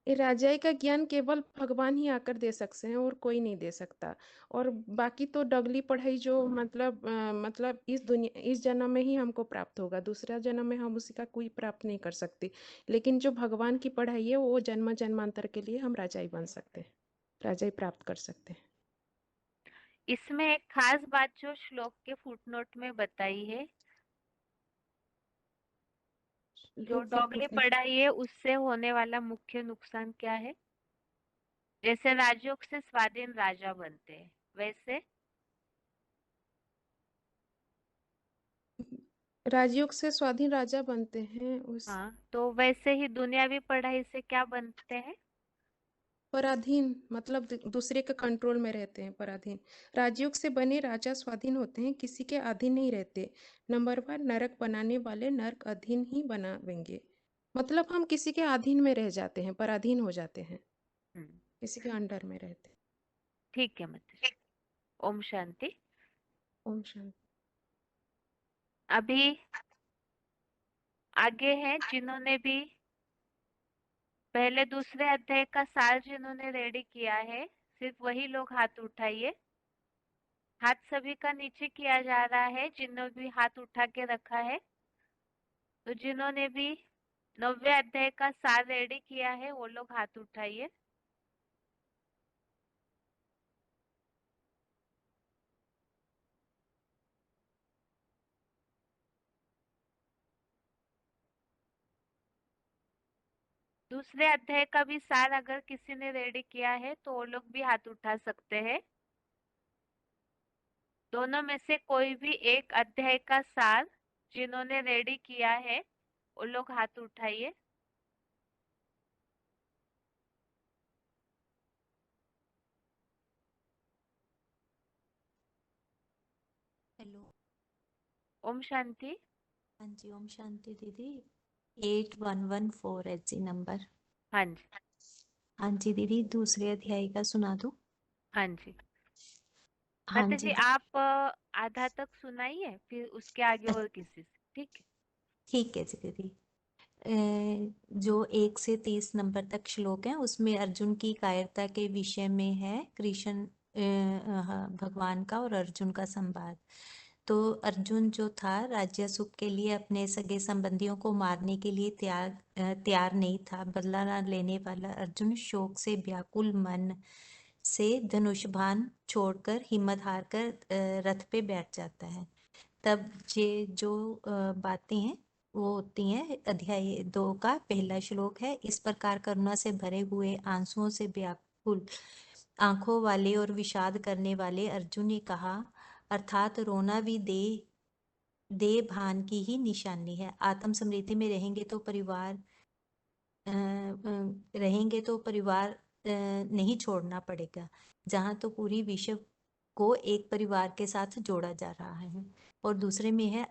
ये राजाई का ज्ञान केवल भगवान ही आकर दे सकते हैं और कोई नहीं दे सकता। और बाकी तो डगली पढ़ाई जो मतलब इस जन्म में ही हमको प्राप्त होगा, दूसरा जन्म में हम उसी का कोई प्राप्त नहीं कर सकते। लेकिन जो भगवान की पढ़ाई है वो जन्म जन्मांतर के लिए हम राजाई बन सकते हैं, राजाई प्राप्त कर सकते हैं। इसमें एक खास बात जो श्लोक के फुटनोट में बताई है, जो डॉगली पढ़ाई है उससे होने वाला मुख्य नुकसान क्या है? जैसे राजयोग से स्वाधीन राजा बनते हैं, वैसे राजयोग से स्वाधीन राजा बनते हैं हाँ, तो वैसे ही दुनियावी पढ़ाई से क्या बनते हैं? पराधीन, मतलब दूसरे के कंट्रोल में रहते हैं, पराधीन। राजयोग से बने राजा स्वाधीन होते हैं, किसी के अधीन नहीं रहते। नंबर 1 नरक बनाने वाले नरक अधीन ही बनावेंगे। मतलब हम किसी के अधीन में रह जाते हैं, पराधीन हो जाते हैं, किसी के अंडर में रहते। ठीक है माताजी। ओम शांति। ओम शांति। अभी आगे हैं जिन्होंने भी पहले दूसरे अध्याय का सार जिन्होंने रेडी किया है, सिर्फ वही लोग हाथ उठाइए। हाथ सभी का नीचे किया जा रहा है जिन्होंने भी हाथ उठा के रखा है। तो जिन्होंने भी 9वें अध्याय का सार रेडी किया है वो लोग हाथ उठाइए। दूसरे अध्याय का भी सार अगर किसी ने रेडी किया है तो वो लोग भी हाथ उठा सकते हैं। दोनों में से कोई भी एक अध्याय का सार जिन्होंने रेडी किया है वो लोग हाथ उठाइए। हेलो। ओम शांति। हाँ जी, ओम शांति दीदी। 8114 HG नंबर। हाँ जी। हाँ जी दीदी, दूसरे अध्याय का सुना दो। हाँ जी हाँ माता जी जी, आप आधा तक सुनाइए, फिर उसके आगे और किसी से, ठीक है? ठीक है जी दीदी। जो 1 से 30 नंबर तक श्लोक है उसमें अर्जुन की कायरता के विषय में है, कृष्ण भगवान का और अर्जुन का संवाद। तो अर्जुन जो था राज्य सुख के लिए अपने सगे संबंधियों को मारने के लिए तैयार नहीं था। बदला न लेने वाला अर्जुन शोक से व्याकुल मन से धनुष बाण छोड़कर हिम्मत हारकर रथ पे बैठ जाता है। तब ये जो बातें हैं वो होती हैं। अध्याय 2 का पहला श्लोक है। इस प्रकार करुणा से भरे हुए आंसुओं से व्याकुल आंखों वाले और विषाद करने वाले अर्जुन ने कहा, अर्थात रोना भी देह भान की ही निशानी है। आत्म स्मृति में रहेंगे तो परिवार नहीं छोड़ना पड़ेगा। जहाँ तो पूरी विश्व को एक परिवार के साथ जोड़ा जा रहा है। और दूसरे में है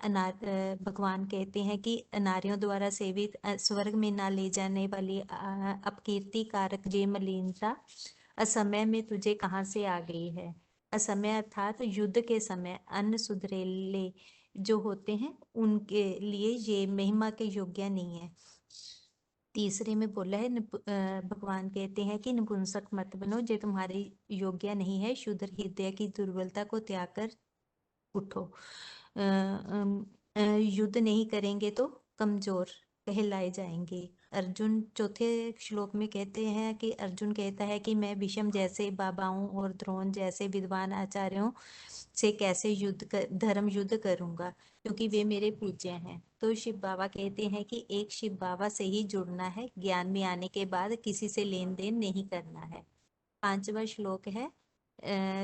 भगवान कहते हैं कि अनार्यों द्वारा सेवित स्वर्ग में ना ले जाने वाली अपकीर्ति कारक ये मलिनता असमय में तुझे कहाँ से आ गई है। असमय अर्थात युद्ध के समय अन्न सुधरेले जो होते हैं उनके लिए ये महिमा के योग्य नहीं है। तीसरे में बोला है भगवान कहते हैं कि नपुंसक मत बनो, जो तुम्हारे योग्य नहीं है। शुद्ध हृदय की दुर्बलता को त्याग कर उठो। युद्ध नहीं करेंगे तो कमजोर कहलाए जाएंगे। अर्जुन चौथे श्लोक में कहते हैं कि अर्जुन कहता है कि मैं भीष्म जैसे बाबाओं और द्रोण जैसे विद्वान आचार्यों से कैसे धर्म युद्ध करूंगा, क्योंकि वे मेरे पूज्य हैं। तो शिव बाबा कहते हैं कि एक शिव बाबा से ही जुड़ना है, ज्ञान में आने के बाद किसी से लेन देन नहीं करना है। 5वां श्लोक है,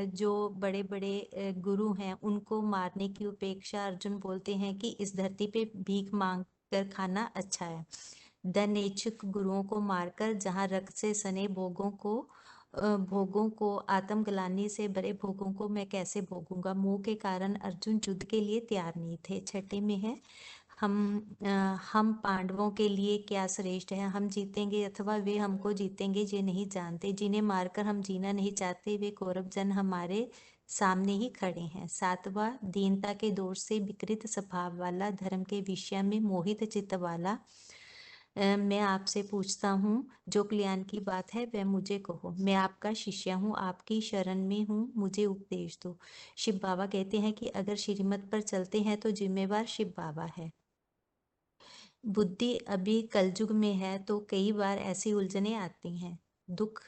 जो बड़े बड़े गुरु हैं उनको मारने की उपेक्षा अर्जुन बोलते हैं कि इस धरती पे भीख मांग कर खाना अच्छा है। धन इच्छुक गुरुओं को मारकर जहाँ रक्त से सने भोगों को आत्मग्लानि से भरे भोगों को मैं कैसे भोगूंगा। मोह के कारण अर्जुन युद्ध के लिए तैयार नहीं थे। छठे में है, हम पांडवों के लिए क्या श्रेष्ठ है। हम जीतेंगे अथवा वे हमको जीतेंगे ये नहीं जानते। जिन्हें मारकर हम जीना नहीं चाहते वे कौरव जन हमारे सामने ही खड़े हैं। 7वां, दीनता के दोष से विकृत स्वभाव वाला, धर्म के विषय में मोहित चित्त वाला, मैं आपसे पूछता हूँ जो कल्याण की बात है वह मुझे कहो। मैं आपका शिष्य हूँ, आपकी शरण में हूँ, मुझे उपदेश दो। शिव बाबा कहते हैं कि अगर श्रीमत पर चलते हैं तो जिम्मेवार शिव बाबा है। बुद्धि अभी कलयुग में है तो कई बार ऐसी उलझने आती हैं। दुख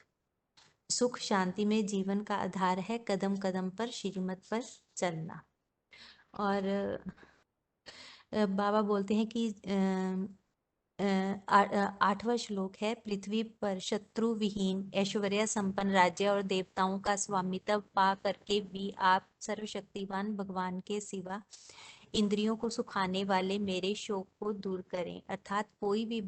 सुख शांति में जीवन का आधार है कदम कदम पर श्रीमत पर चलना। और बाबा बोलते हैं कि 8वां श्लोक है, पृथ्वी पर शत्रु विहीन ऐश्वर्य संपन्न राज्य और देवताओं का स्वामित्व पा करके भी आप सर्वशक्तिवान भगवान के सिवा इंद्रियों को सुखाने वाले मेरे शोक को दूर करें। अर्थात कोई भी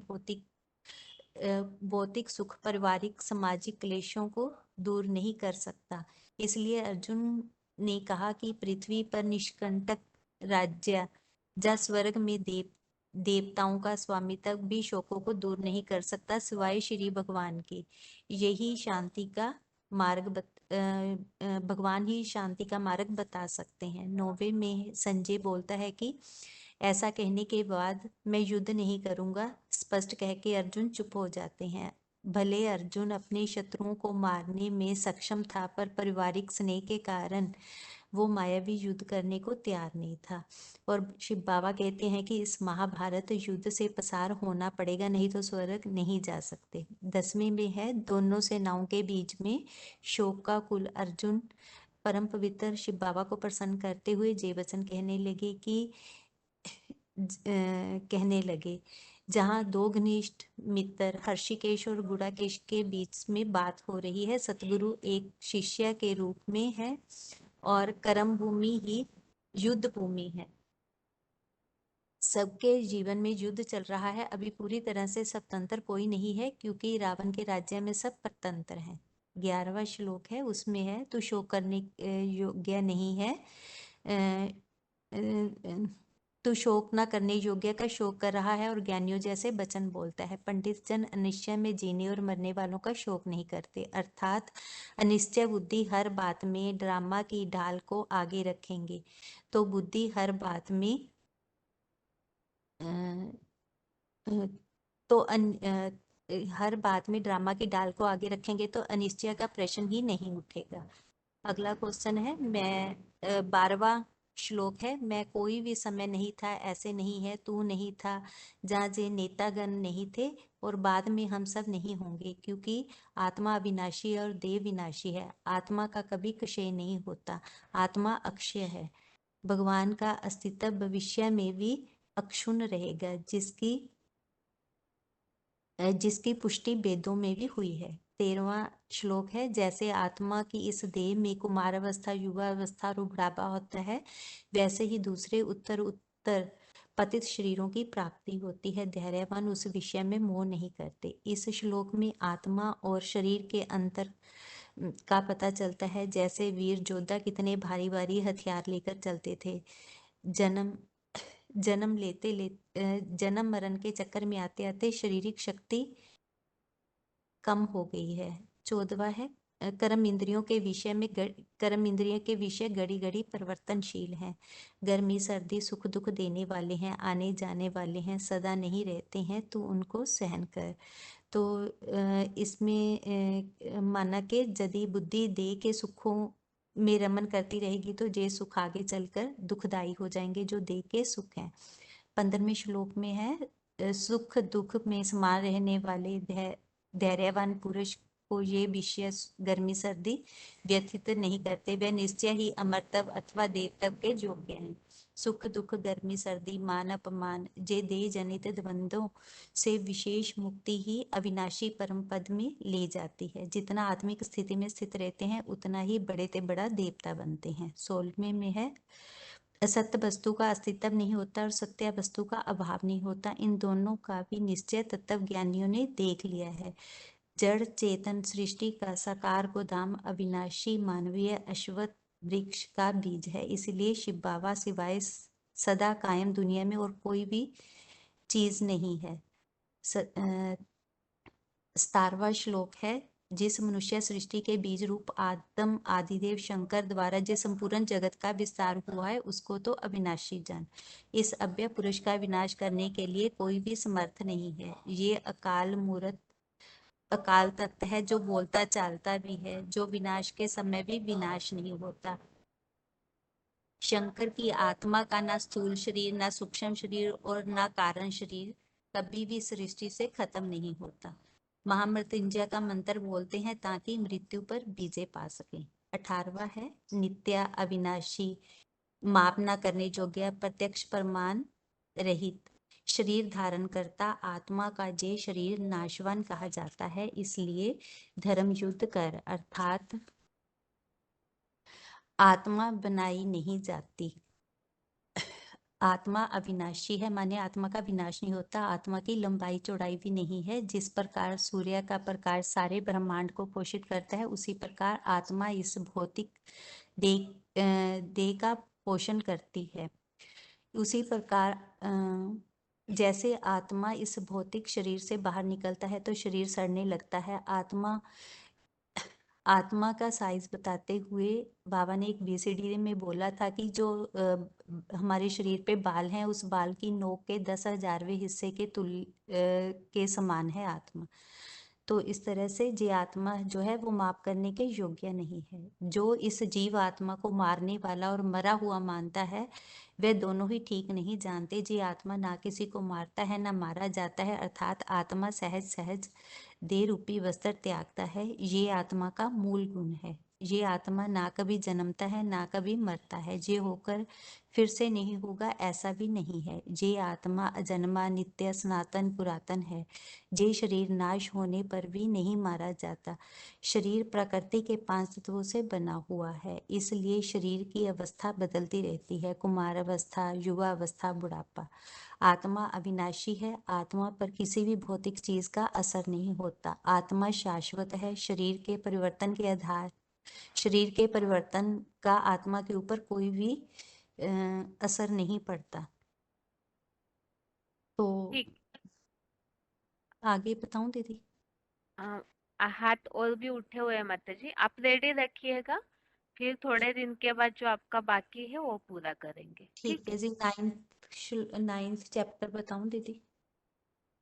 भौतिक सुख पारिवारिक सामाजिक क्लेशों को दूर नहीं कर सकता। इसलिए अर्जुन ने कहा कि पृथ्वी पर निष्कंटक राज्य या स्वर्ग में देवताओं का स्वामित्व भी शोकों को दूर नहीं कर सकता सिवाय श्री भगवान के। यही शांति का मार्ग भगवान ही शांति का मार्ग बता सकते हैं। 9वें में संजय बोलता है कि ऐसा कहने के बाद मैं युद्ध नहीं करूंगा स्पष्ट कह के अर्जुन चुप हो जाते हैं। भले अर्जुन अपने शत्रुओं को मारने में सक्षम था पर पारिवारिक स्नेह के कारण वो मायावी युद्ध करने को तैयार नहीं था। और शिव बाबा कहते हैं कि इस महाभारत युद्ध से पसार होना पड़ेगा, नहीं तो स्वर्ग नहीं जा सकते। 10वें में है, दोनों सेनाओं के बीच में शोक का कुल अर्जुन परम पवित्र शिव बाबा को प्रसन्न करते हुए जय वचन कहने लगे जहाँ दो घनिष्ठ मित्र हर्षिकेश और गुड़ाकेश के बीच में बात हो रही है। सतगुरु एक शिष्य के रूप में है और कर्म भूमि ही युद्ध भूमि है। सबके जीवन में युद्ध चल रहा है। अभी पूरी तरह से स्वतंत्र कोई नहीं है क्योंकि रावण के राज्य में सब परतंत्र हैं। 11वां श्लोक है, उसमें है तू शोक करने योग्य नहीं है, तू शोक न करने योग्य का शोक कर रहा है और ज्ञानियों जैसे वचन बोलता है। पंडित जन अनिश्चय में जीने और मरने वालों का शोक नहीं करते। अर्थात अनिश्चय बुद्धि हर बात में ड्रामा की ढाल को आगे रखेंगे तो बुद्धि हर बात में हर बात में ड्रामा की ढाल को आगे रखेंगे तो अनिश्चय का प्रश्न ही नहीं उठेगा। अगला क्वेश्चन है, मैं 12वां श्लोक है। मैं कोई भी समय नहीं था, ऐसे नहीं है, तू नहीं था, जहाँ जे नेतागण नहीं थे और बाद में हम सब नहीं होंगे, क्योंकि आत्मा अविनाशी और देह विनाशी है। आत्मा का कभी क्षय नहीं होता, आत्मा अक्षय है। भगवान का अस्तित्व भविष्य में भी अक्षुण्ण रहेगा, जिसकी पुष्टि वेदों में भी हुई है। 13वां श्लोक है, जैसे आत्मा की इस देह में कुमार अवस्था, युवा अवस्था और बुढ़ापा होता है, वैसे ही दूसरे उत्तर पतित शरीरों की प्राप्ति होती है। धैर्यवान उस विषय में मोह नहीं करते। इस श्लोक में आत्मा और शरीर के अंतर का पता चलता है। जैसे वीर योद्धा कितने भारी भारी हथियार लेकर चलते थे, जन्म मरण के चक्कर में आते आते शारीरिक शक्ति कम हो गई है। 14वां है, कर्म इंद्रियों के विषय घड़ी घड़ी परिवर्तनशील हैं। गर्मी सर्दी सुख दुख देने वाले हैं, आने जाने वाले हैं, सदा नहीं रहते हैं, तो उनको सहन कर। तो इसमें माना कि यदि बुद्धि देह के सुखों में रमन करती रहेगी तो ये सुख आगे चलकर दुखदायी हो जाएंगे, जो देह के सुख हैं। 15वें श्लोक में है, सुख दुख में समान रहने वाले धैर्यवान पुरुष को ये विषय गर्मी सर्दी व्यथित नहीं करते, वे निश्चय ही अमरत्व अथवा देवत्व के योग्य हैं। सुख दुख गर्मी सर्दी मान अपमान जे देह जनित द्वंद्वों से विशेष मुक्ति ही अविनाशी परम पद में ले जाती है। जितना आत्मिक स्थिति में स्थित रहते हैं उतना ही बड़े से बड़ा देवता बनते हैं। 16वें में है, असत्य वस्तु का अस्तित्व नहीं होता और सत्य वस्तु का अभाव नहीं होता, इन दोनों का भी निश्चय तत्व ज्ञानियों ने देख लिया है। जड़ चेतन सृष्टि का साकार गोदाम अविनाशी मानवीय अश्वत्थ वृक्ष का बीज है, इसलिए शिव बाबा सिवाय सदा कायम दुनिया में और कोई भी चीज नहीं है। 17वां श्लोक है, जिस मनुष्य सृष्टि के बीज रूप आदम आदिदेव शंकर द्वारा जिस संपूर्ण जगत का विस्तार हुआ है उसको तो अविनाशी जान। इस अव्यय पुरुष का विनाश करने के लिए कोई भी समर्थ नहीं है। ये अकाल मूर्त अकाल तत्व है, जो बोलता चालता भी है, जो विनाश के समय भी विनाश नहीं होता। शंकर की आत्मा का ना स्थूल शरीर, ना सूक्ष्म शरीर और ना कारण शरीर कभी भी सृष्टि से खत्म नहीं होता। महामृत्युंजय का मंत्र बोलते हैं ताकि मृत्यु पर विजय पा सके। 18वां है, नित्य अविनाशी माप न करने योग्य प्रत्यक्ष प्रमाण रहित शरीर धारण करता आत्मा का जे शरीर नाशवान कहा जाता है, इसलिए धर्म युद्ध कर, अर्थात आत्मा बनाई नहीं जाती। आत्मा अविनाशी है, माने आत्मा का विनाश नहीं होता, आत्मा की लंबाई चौड़ाई भी नहीं है। जिस प्रकार सूर्य का प्रकाश सारे ब्रह्मांड को पोषित करता है, उसी प्रकार आत्मा इस भौतिक देह का पोषण करती है। उसी प्रकार जैसे आत्मा इस भौतिक शरीर से बाहर निकलता है तो शरीर सड़ने लगता है। आत्मा का साइज बताते हुए बाबा ने एक बीसीडी में बोला था कि जो हमारे शरीर पे बाल हैं, उस बाल की नोक के 10,000वें हिस्से के समान है आत्मा। तो इस तरह से ये आत्मा जो है वो माप करने के योग्य नहीं है। जो इस जीव आत्मा को मारने वाला और मरा हुआ मानता है, वे दोनों ही ठीक नहीं जानते। जी आत्मा ना किसी को मारता है ना मारा जाता है, अर्थात आत्मा सहज सहज देह रूपी वस्त्र त्यागता है। ये आत्मा का मूल गुण है। ये आत्मा ना कभी जन्मता है ना कभी मरता है। ये होकर फिर से नहीं होगा ऐसा भी नहीं है। ये आत्मा अजन्मा नित्य सनातन पुरातन है। ये शरीर नाश होने पर भी नहीं मारा जाता। शरीर प्रकृति के 5 तत्वों से बना हुआ है, इसलिए शरीर की अवस्था बदलती रहती है, कुमार अवस्था, युवा अवस्था, बुढ़ापा। आत्मा अविनाशी है, आत्मा पर किसी भी भौतिक चीज का असर नहीं होता। आत्मा शाश्वत है। शरीर के परिवर्तन का आत्मा के ऊपर कोई भी असर नहीं पड़ता। तो ठीक। आगे बताऊं दीदी? हाथ और भी उठे हुए हैं माता जी, आप रेडी रखिएगा, फिर थोड़े दिन के बाद जो आपका बाकी है वो पूरा करेंगे। ठीक है जी। 9th चैप्टर बताऊं दीदी?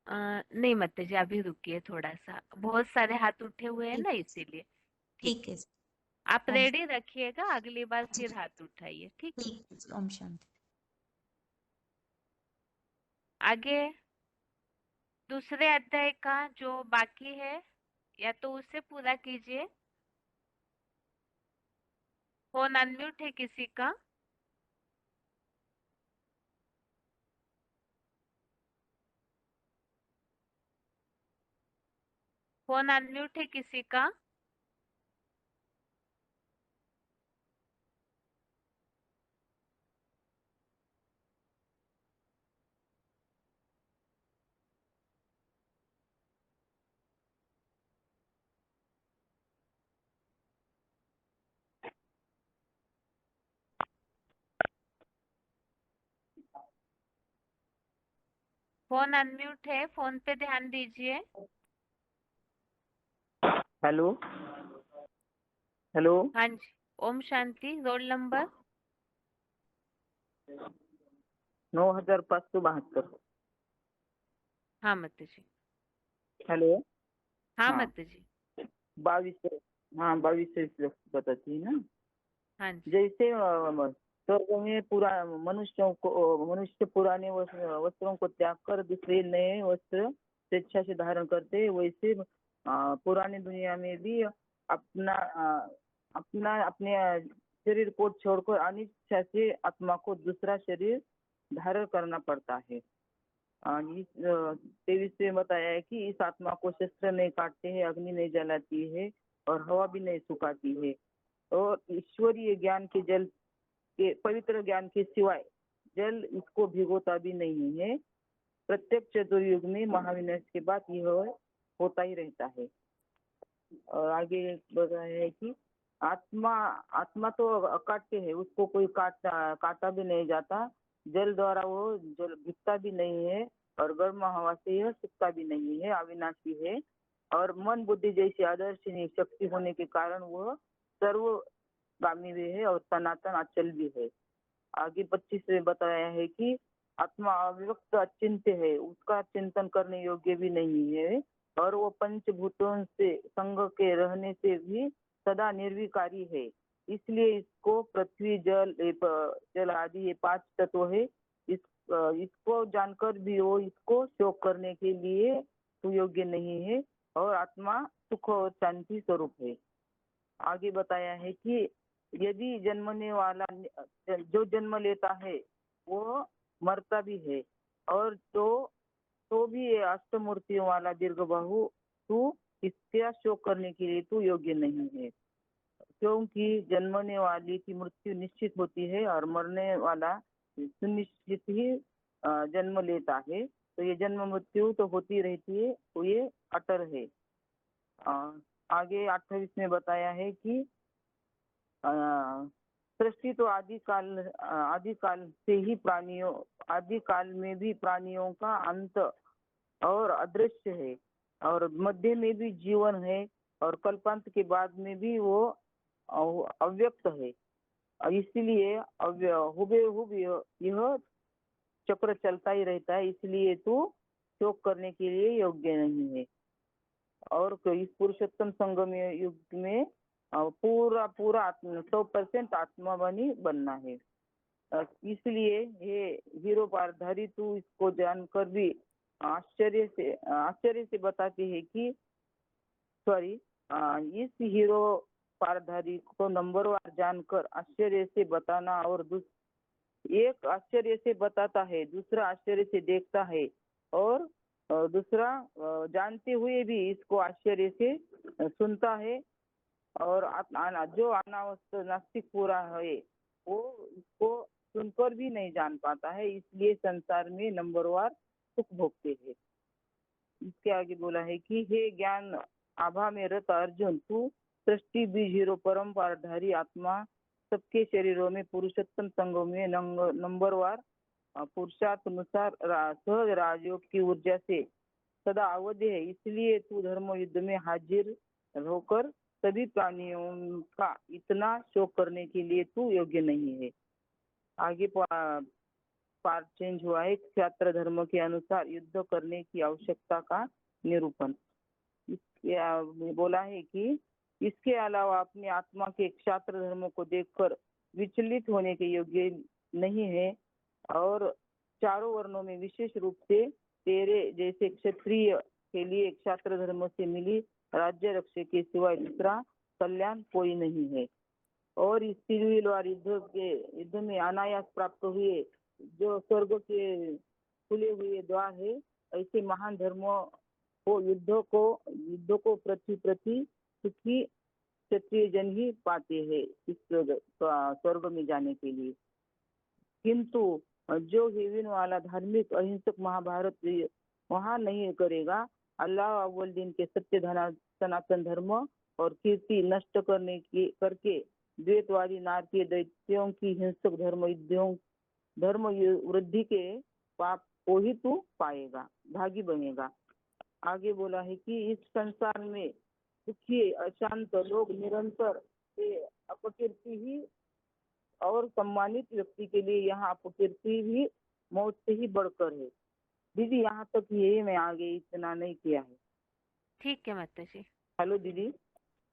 नहीं माता जी, अभी रुकिए थोड़ा सा, बहुत सारे हाथ उठे हुए हैं ना, इसीलिए। ठीक है जी। आप ओम रेडी रखिएगा, अगली बार फिर हाथ उठाइए, ठीक। ठीक है जी, ओम शांति। आगे दूसरे अध्याय का जो बाकी है या तो उसे पूरा कीजिए। फोन अनम्यूट है किसी का? फोन अनम्यूट है किसी का? फोन अनम्यूट है, फोन पे ध्यान दीजिए। हेलो हेलो हाँ जी, ओम शांति। Roll number 9572। हाँ माता जी। हेलो हाँ हाँ माता जी। 22। हाँ 22 बताती है ना। हाँ जी। जैसे स्वर्ग में पूरा मनुष्य पुराने वस्त्रों को त्याग कर दूसरे नए वस्त्र स्वेच्छा से धारण करते हैं, वैसे पुरानी दुनिया में भी अपने शरीर को छोड़कर अनिच्छा से आत्मा को दूसरा शरीर धारण करना पड़ता है। इस 23 में बताया है कि इस आत्मा को शस्त्र नहीं काटते हैं, अग्नि नहीं जलाती है और हवा भी नहीं सुखाती है, और ईश्वरीय ज्ञान के जल के पवित्र ज्ञान के सिवाय जल इसको भिगोता भी नहीं है। प्रत्येक चतुर्युग में महाविनाश के बाद यह होता ही रहता है। और आगे बताया है कि आत्मा तो अकाट्य है, उसको कोई काटा भी नहीं जाता। जल द्वारा वो जल भिगता भी नहीं है और गर्म हवा से यह सूखता भी नहीं है, अविनाशी है। और मन बुद्धि जैसी आदर्शनीय शक्ति होने के कारण वह सर्वगामी भी है और सनातन अचल भी है। आगे 25 में बताया है कि आत्मा अव्यक्त अचिंत्य है, उसका चिंतन करने योग्य भी नहीं है, और वो पंचभूतों से संग के रहने से भी सदा निर्विकारी है। इसलिए इसको पृथ्वी जल आदि ये 5 तत्व है। इसको जानकर भी वो इसको शोक करने के लिए सुयोग्य नहीं है, और आत्मा सुख और शांति स्वरूप है। आगे बताया है कि यदि जन्मने वाला जो जन्म लेता है वो मरता भी है, और तो भी ये अष्टमूर्तियों वाला दीर्घबाहु तू इसका शोक करने के लिए तू योग्य नहीं है, क्योंकि जन्मने वाली की मृत्यु निश्चित होती है और मरने वाला सुनिश्चित ही जन्म लेता है। तो ये जन्म मृत्यु तो होती रहती है, तो ये अटर है। आगे 28 में बताया है कि सृष्टि तो आदिकाल से ही आदिकाल में भी प्राणियों का अंत और अदृश्य है, और मध्य में भी जीवन है, और कल्पांत के बाद में भी वो अव्यक्त है। इसलिए हुबेहूब यह चक्र चलता ही रहता है, इसलिए तू शोक करने के लिए योग्य नहीं है। और इस पुरुषोत्तम संगम युग में पूरा 100% आत्मा बनना है। इसलिए ये हीरो पारधारी तू इसको जानकर भी आश्चर्य से बताती है कि इस हीरो पारधारी को नंबरवार जानकर आश्चर्य से बताना, और एक आश्चर्य से बताता है, दूसरा आश्चर्य से देखता है, और दूसरा जानते हुए भी इसको आश्चर्य से सुनता है। और जो अनावस्थ नास्तिक पूरा है वो इसको सुनकर भी नहीं जान पाता है, इसलिए संसार में नंबरवार सुख भोगते हैं। इसके आगे बोला है कि हे ज्ञान आभा में रत अर्जुन, तू सृष्टि बीज हीरो परम पारधारी आत्मा सबके शरीरों में पुरुषोत्तम संगों में नंबरवार पुरुषार्थनुसार सहज राजयोग की ऊर्जा से सदा अवधि है। इसलिए तू धर्म युद्ध में हाजिर होकर सभी प्राणियों का इतना शोक करने के लिए तू योग्य नहीं है। आगे पार्ट चेंज हुआ है, क्षात्र धर्म के अनुसार युद्ध करने की आवश्यकता का निरूपण। बोला है कि इसके अलावा अपनी आत्मा के क्षात्र धर्मों को देखकर विचलित होने के योग्य नहीं है और चारों वर्णों में विशेष रूप से तेरे जैसे क्षत्रिय के लिए क्षात्र धर्म से मिली राज्य रक्षक के सिवाय दूसरा कल्याण कोई नहीं है। और इस तिरुविलवार युद्ध में अनायास प्राप्त हुए जो स्वर्ग के खुले हुए द्वार है, ऐसे महान धर्मों को युद्ध को प्रति सुखी क्षत्रिय जन ही पाते हैं इस स्वर्ग में जाने के लिए। किंतु जो हेवन वाला धार्मिक अहिंसक महाभारत वहाँ नहीं करेगा, अल्लाह अव्वल दिन के सत्य सनातन धर्म और कीर्ति नष्ट करके द्वैतवादी नारकीय दैत्यों की हिंसक धर्म वृद्धि के पाप को ही तू पाएगा, भागी बनेगा। आगे बोला है कि इस संसार में दुखी अशांत लोग निरंतर अपकीर्ति ही और सम्मानित व्यक्ति के लिए यहाँ अपकीर्ति भी मौत से ही बढ़कर है। दीदी यहाँ तक ये मैं आगे इतना नहीं किया है। ठीक है माता जी। हेलो दीदी।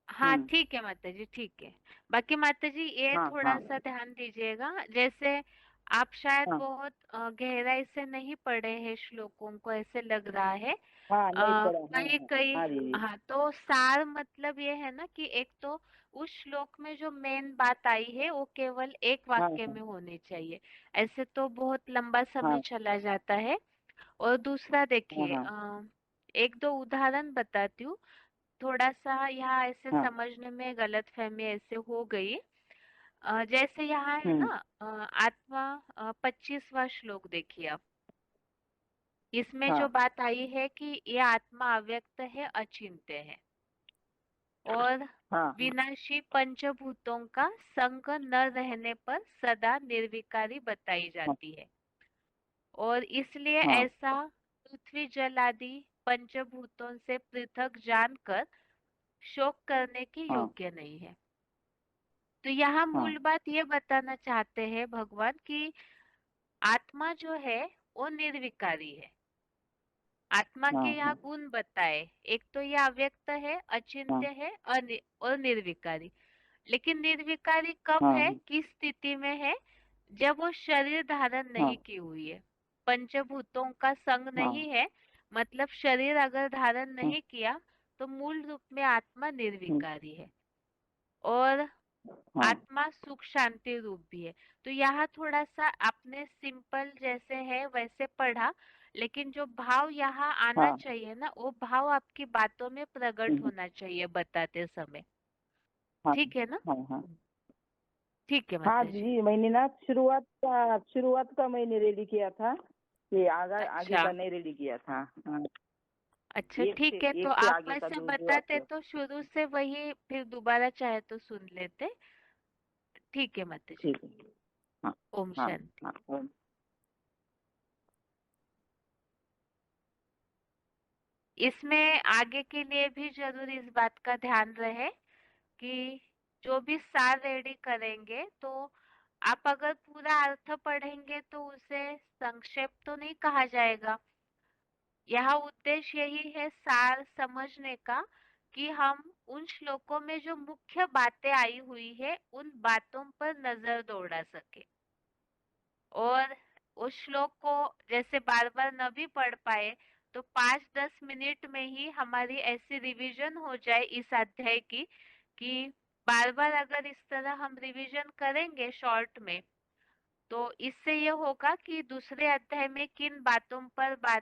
हाँ ठीक है माता जी, ठीक है। बाकी माता जी ये हाँ थोड़ा हाँ सा ध्यान दीजिएगा, जैसे आप शायद हाँ बहुत गहराई से नहीं पढ़े हैं श्लोकों को, ऐसे लग रहा है। हाँ नहीं पढ़ा। कहीं कहीं हाँ दीदी। हाँ, तो सार मतलब ये है ना कि एक तो उस श्लोक में जो मेन बात आई है वो केवल एक हाँ वाक्य में होनी चाहिए, ऐसे तो बहुत लंबा समय हाँ चला जाता है। और दूसरा हाँ देखिए, हाँ एक दो उदाहरण बताती हूँ, थोड़ा सा यहाँ ऐसे हाँ समझने में गलतफहमी ऐसे हो गई। जैसे यहाँ है हम्म ना, आत्मा 25वां श्लोक देखिए आप। इसमें जो हाँ बात आई है कि ये आत्मा अव्यक्त है, अचिंत्य है और हाँ विनाशी पंचभूतों का संग न रहने पर सदा निर्विकारी बताई हाँ जाती है और इसलिए हाँ ऐसा पृथ्वी जल आदि पंचभूतों से पृथक जानकर शोक करने के हाँ योग्य नहीं है। तो यहाँ हाँ मूल बात ये बताना चाहते हैं भगवान कि आत्मा जो है वो निर्विकारी है। आत्मा के हाँ यहाँ हाँ गुण बताए, एक तो ये अव्यक्त है, अचिंत्य है और निर्विकारी। लेकिन निर्विकारी कब हाँ है, किस स्थिति में है? जब वो शरीर धारण हाँ नहीं की हुई है, पंचभूतों का संग हाँ नहीं है, मतलब शरीर अगर धारण हाँ नहीं किया तो मूल रूप में आत्मा हम्म, निर्विकारी है और हाँ आत्मा सुख शांति रूप भी है। तो यहाँ थोड़ा सा आपने सिंपल जैसे है वैसे पढ़ा, लेकिन जो भाव यहाँ आना हाँ चाहिए ना, वो भाव आपकी बातों में प्रकट हम्म, होना चाहिए बताते समय। हाँ ठीक है ना? हाँ हाँ ठीक है हाँ माता जी। जी। मैंने ना शुरुआत का मैंने रेडी किया था, ये आगे अच्छा का नहीं रेडी किया था। हाँ, अच्छा, ठीक है, तो एक से आप आगे का वैसे जो बताते वाक्य। तो शुरू से वही फिर दोबारा चाहे तो सुन लेते। ठीक है माता जी। ठीक है। हाँ ओम हाँ शांति। हाँ ओम। इसमें आगे के लिए भी जरूर इस बात का ध्यान रहे कि जो भी सार रेडी करेंगे तो आप अगर पूरा अर्थ पढ़ेंगे तो उसे संक्षेप तो नहीं कहा जाएगा। यहाँ उद्देश्य यही है सार समझने का कि हम उन श्लोकों में जो मुख्य बातें आई हुई है उन बातों पर नजर दौड़ा सके और उस श्लोक को जैसे बार बार न भी पढ़ पाए तो 5-10 मिनट में ही हमारी ऐसी रिवीजन हो जाए इस अध्याय की कि बार बार अगर इस तरह हम रिवीजन करेंगे शॉर्ट में तो इससे ये होगा कि दूसरे अध्याय में किन बातों पर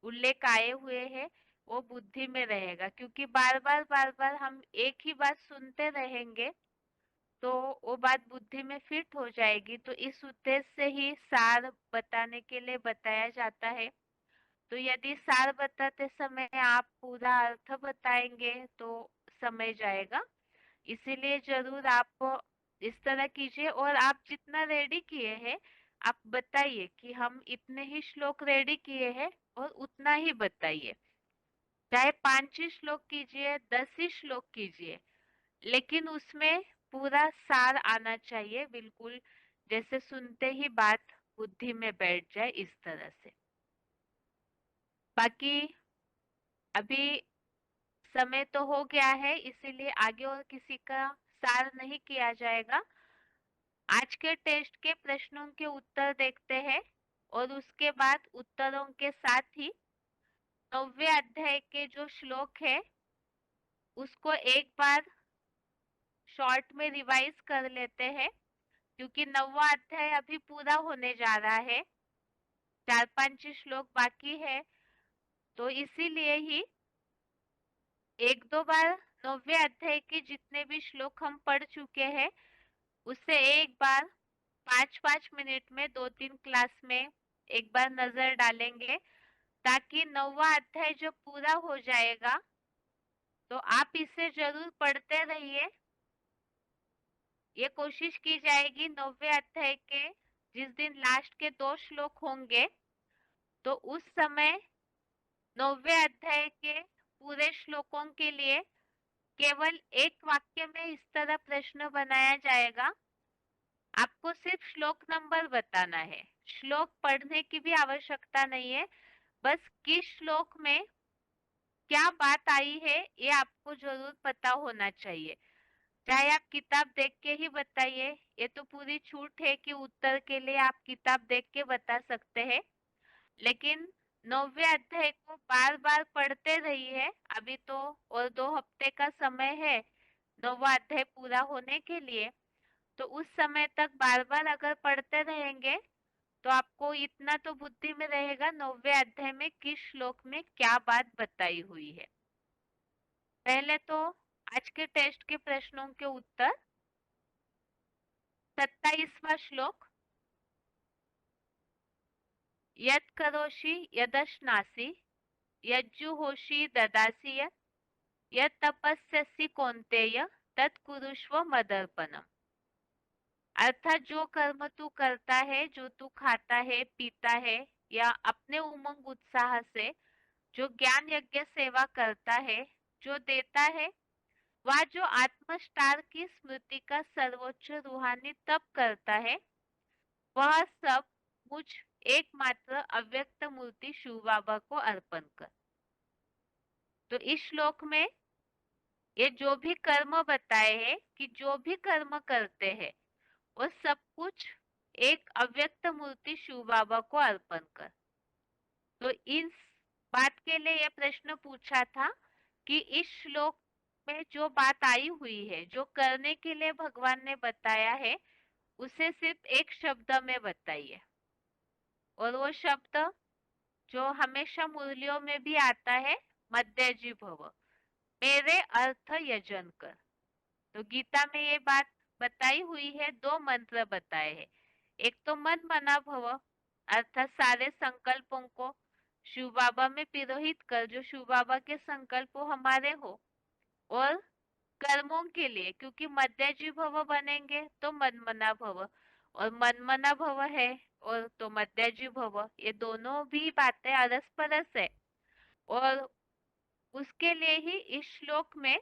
उल्लेख आए हुए हैं वो बुद्धि में रहेगा, क्योंकि बार बार हम एक ही बात सुनते रहेंगे तो वो बात बुद्धि में फिट हो जाएगी। तो इस उद्देश्य से ही सार बताने के लिए बताया जाता है। तो यदि सार बताते समय आप पूरा अर्थ बताएंगे तो समय जाएगा, इसीलिए जरूर आप इस तरह कीजिए और आप जितना रेडी किए हैं आप बताइए कि हम इतने ही श्लोक रेडी किए हैं और उतना ही बताइए, चाहे 5 ही श्लोक कीजिए 10 ही श्लोक कीजिए, लेकिन उसमें पूरा सार आना चाहिए, बिल्कुल जैसे सुनते ही बात बुद्धि में बैठ जाए इस तरह से। बाकी अभी समय तो हो गया है, इसीलिए आगे और किसी का सार नहीं किया जाएगा। आज के टेस्ट के प्रश्नों के उत्तर देखते हैं और उसके बाद उत्तरों के साथ ही 9वें अध्याय के जो श्लोक है उसको एक बार शॉर्ट में रिवाइज कर लेते हैं, क्योंकि 9वां अध्याय अभी पूरा होने जा रहा है, 4-5 श्लोक बाकी है, तो इसीलिए ही एक दो बार 9वें अध्याय के जितने भी श्लोक हम पढ़ चुके हैं उससे एक बार 5-5 मिनट में 2-3 क्लास में एक बार नजर डालेंगे, ताकि 9वां अध्याय जब पूरा हो जाएगा तो आप इसे जरूर पढ़ते रहिए। ये कोशिश की जाएगी 9वें अध्याय के जिस दिन लास्ट के 2 श्लोक होंगे तो उस समय 9वें अध्याय के पूरे श्लोकों के लिए केवल एक वाक्य में इस तरह प्रश्न बनाया जाएगा। आपको सिर्फ श्लोक नंबर बताना है, श्लोक पढ़ने की भी आवश्यकता नहीं है, बस किस श्लोक में क्या बात आई है ये आपको जरूर पता होना चाहिए। चाहे आप किताब देख के ही बताइए, ये तो पूरी छूट है कि उत्तर के लिए आप किताब देख के बता सकते हैं, लेकिन 9वें अध्याय को बार बार पढ़ते रहिए। अभी तो और 2 हफ्ते का समय है 9वां अध्याय पूरा होने के लिए, तो उस समय तक बार बार अगर पढ़ते रहेंगे तो आपको इतना तो बुद्धि में रहेगा 9वें अध्याय में किस श्लोक में क्या बात बताई हुई है। पहले तो आज के टेस्ट के प्रश्नों के उत्तर। 27वां श्लोक, यत् करोषि यदश्नासि यज्जुहोषि ददासि यत् तपस्यसि कौन्तेय तत् कुरुष्व मदर्पणम्। अर्थात जो कर्म तू करता है, जो तू खाता है, पीता है या अपने उमंग उत्साह से जो ज्ञान यज्ञ सेवा करता है, जो देता है, वह जो आत्मस्टार की स्मृति का सर्वोच्च रूहानी तप करता है, वह सब मुझ एकमात्र अव्यक्त मूर्ति शिव बाबा को अर्पण कर। तो इस श्लोक में ये जो भी कर्म बताए हैं कि जो भी कर्म करते हैं वो सब कुछ एक अव्यक्त मूर्ति शिव बाबा को अर्पण कर। तो इस बात के लिए यह प्रश्न पूछा था कि इस श्लोक में जो बात आई हुई है, जो करने के लिए भगवान ने बताया है, उसे सिर्फ एक शब्द में बताइए। और वो शब्द जो हमेशा मुरलियों में भी आता है, मध्यजी भव, मेरे अर्थ यजन कर। तो गीता में ये बात बताई हुई है, 2 मंत्र बताए हैं। एक तो मन मना भव, अर्थात सारे संकल्पों को शिव बाबा में पिरोहित कर, जो शिव बाबा के संकल्प हमारे हो। और कर्मों के लिए, क्योंकि मध्यजी भव बनेंगे तो मन मना भव, और मन मना भव है और तो मध्यजी भव, ये दोनों भी बातें अरस परस है। और उसके लिए ही इस श्लोक में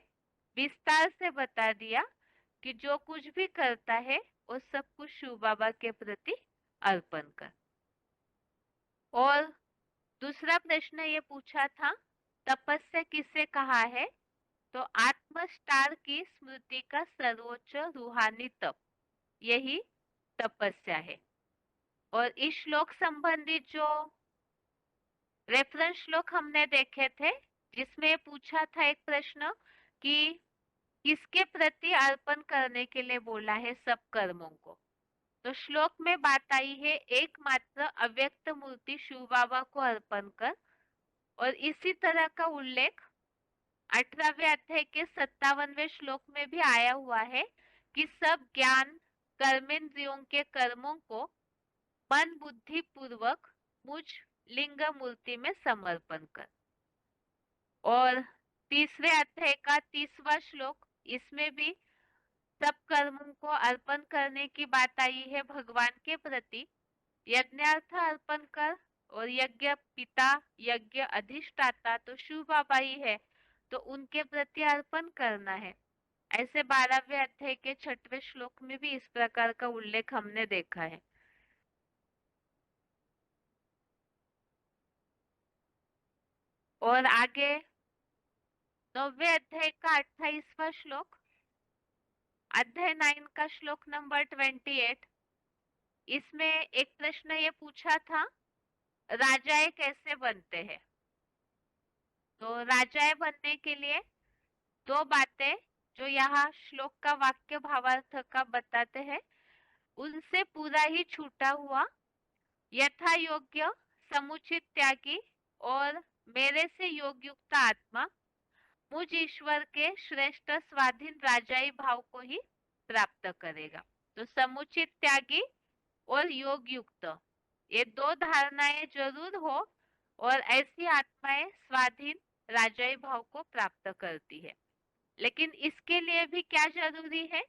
विस्तार से बता दिया कि जो कुछ भी करता है वो सब कुछ शिव बाबा के प्रति अर्पण कर। और दूसरा प्रश्न ये पूछा था, तपस्या किसे कहा है? तो आत्मस्टार की स्मृति का सर्वोच्च रूहानी तप, यही तपस्या है। और इस श्लोक संबंधित जो रेफरेंस श्लोक हमने देखे थे, जिसमें पूछा था एक प्रश्न कि किसके प्रति अर्पण करने के लिए बोला है सब कर्मों को, तो श्लोक में बात आई है एकमात्र अव्यक्त मूर्ति शिव बाबा को अर्पण कर। और इसी तरह का उल्लेख 18वें अध्याय के 57वें श्लोक में भी आया हुआ है कि सब ज्ञान कर्मेंद्रियों के कर्मों को मन बुद्धि पूर्वक मुझ लिंग मूर्ति में समर्पण कर। और तीसरे अध्याय का 30वां श्लोक, इसमें भी सब कर्मों को अर्पण करने की बात आई है भगवान के प्रति। यज्ञार्थ अर्पण कर, और यज्ञ पिता, यज्ञ अधिष्ठाता तो शिव बाबा ही है, तो उनके प्रति अर्पण करना है। ऐसे 12वें अध्याय के 6वें श्लोक में भी इस प्रकार का उल्लेख हमने देखा है। और आगे 9वें अध्याय का 28वां श्लोक, अध्याय 9 का श्लोक नंबर 28। इसमें एक प्रश्न ये पूछा था, राजाएं कैसे बनते हैं। तो राजाएं बनने के लिए दो बातें जो यहाँ श्लोक का वाक्य भावार्थ का बताते हैं, उनसे पूरा ही छूटा हुआ, यथा योग्य, समुचित त्यागी और मेरे से योग युक्त आत्मा मुझ ईश्वर के श्रेष्ठ स्वाधीन राजाई भाव को ही प्राप्त करेगा। तो समुचित त्यागी और योग युक्त, ये दो धारणाएं जरूर हो और ऐसी आत्माएं स्वाधीन राजाई भाव को प्राप्त करती है। लेकिन इसके लिए भी क्या जरूरी है,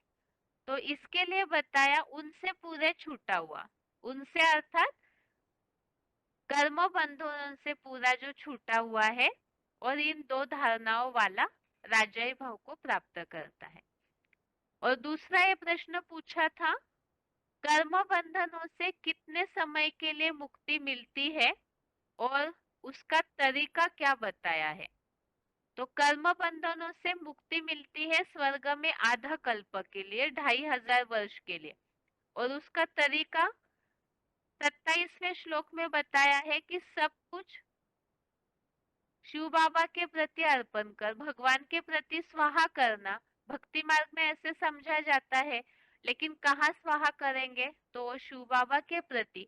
तो इसके लिए बताया उनसे पूरे छूटा हुआ, उनसे अर्थात कर्म बंधनों से पूरा जो छूटा हुआ है और इन दो धारणाओं वाला राजाई भाव को प्राप्त करता है। और दूसरा ये प्रश्न पूछा था, कर्म बंधनों से कितने समय के लिए मुक्ति मिलती है और उसका तरीका क्या बताया है। तो कर्म बंधनों से मुक्ति मिलती है स्वर्ग में आधा कल्प के लिए, 2500 वर्ष के लिए। और उसका तरीका 27वें श्लोक में बताया है कि सब कुछ शिव बाबा के प्रति अर्पण कर भगवान के प्रति स्वाहा करना। भक्ति मार्ग में ऐसे समझा जाता है, लेकिन कहाँ स्वाहा करेंगे, तो वो शिव बाबा के प्रति।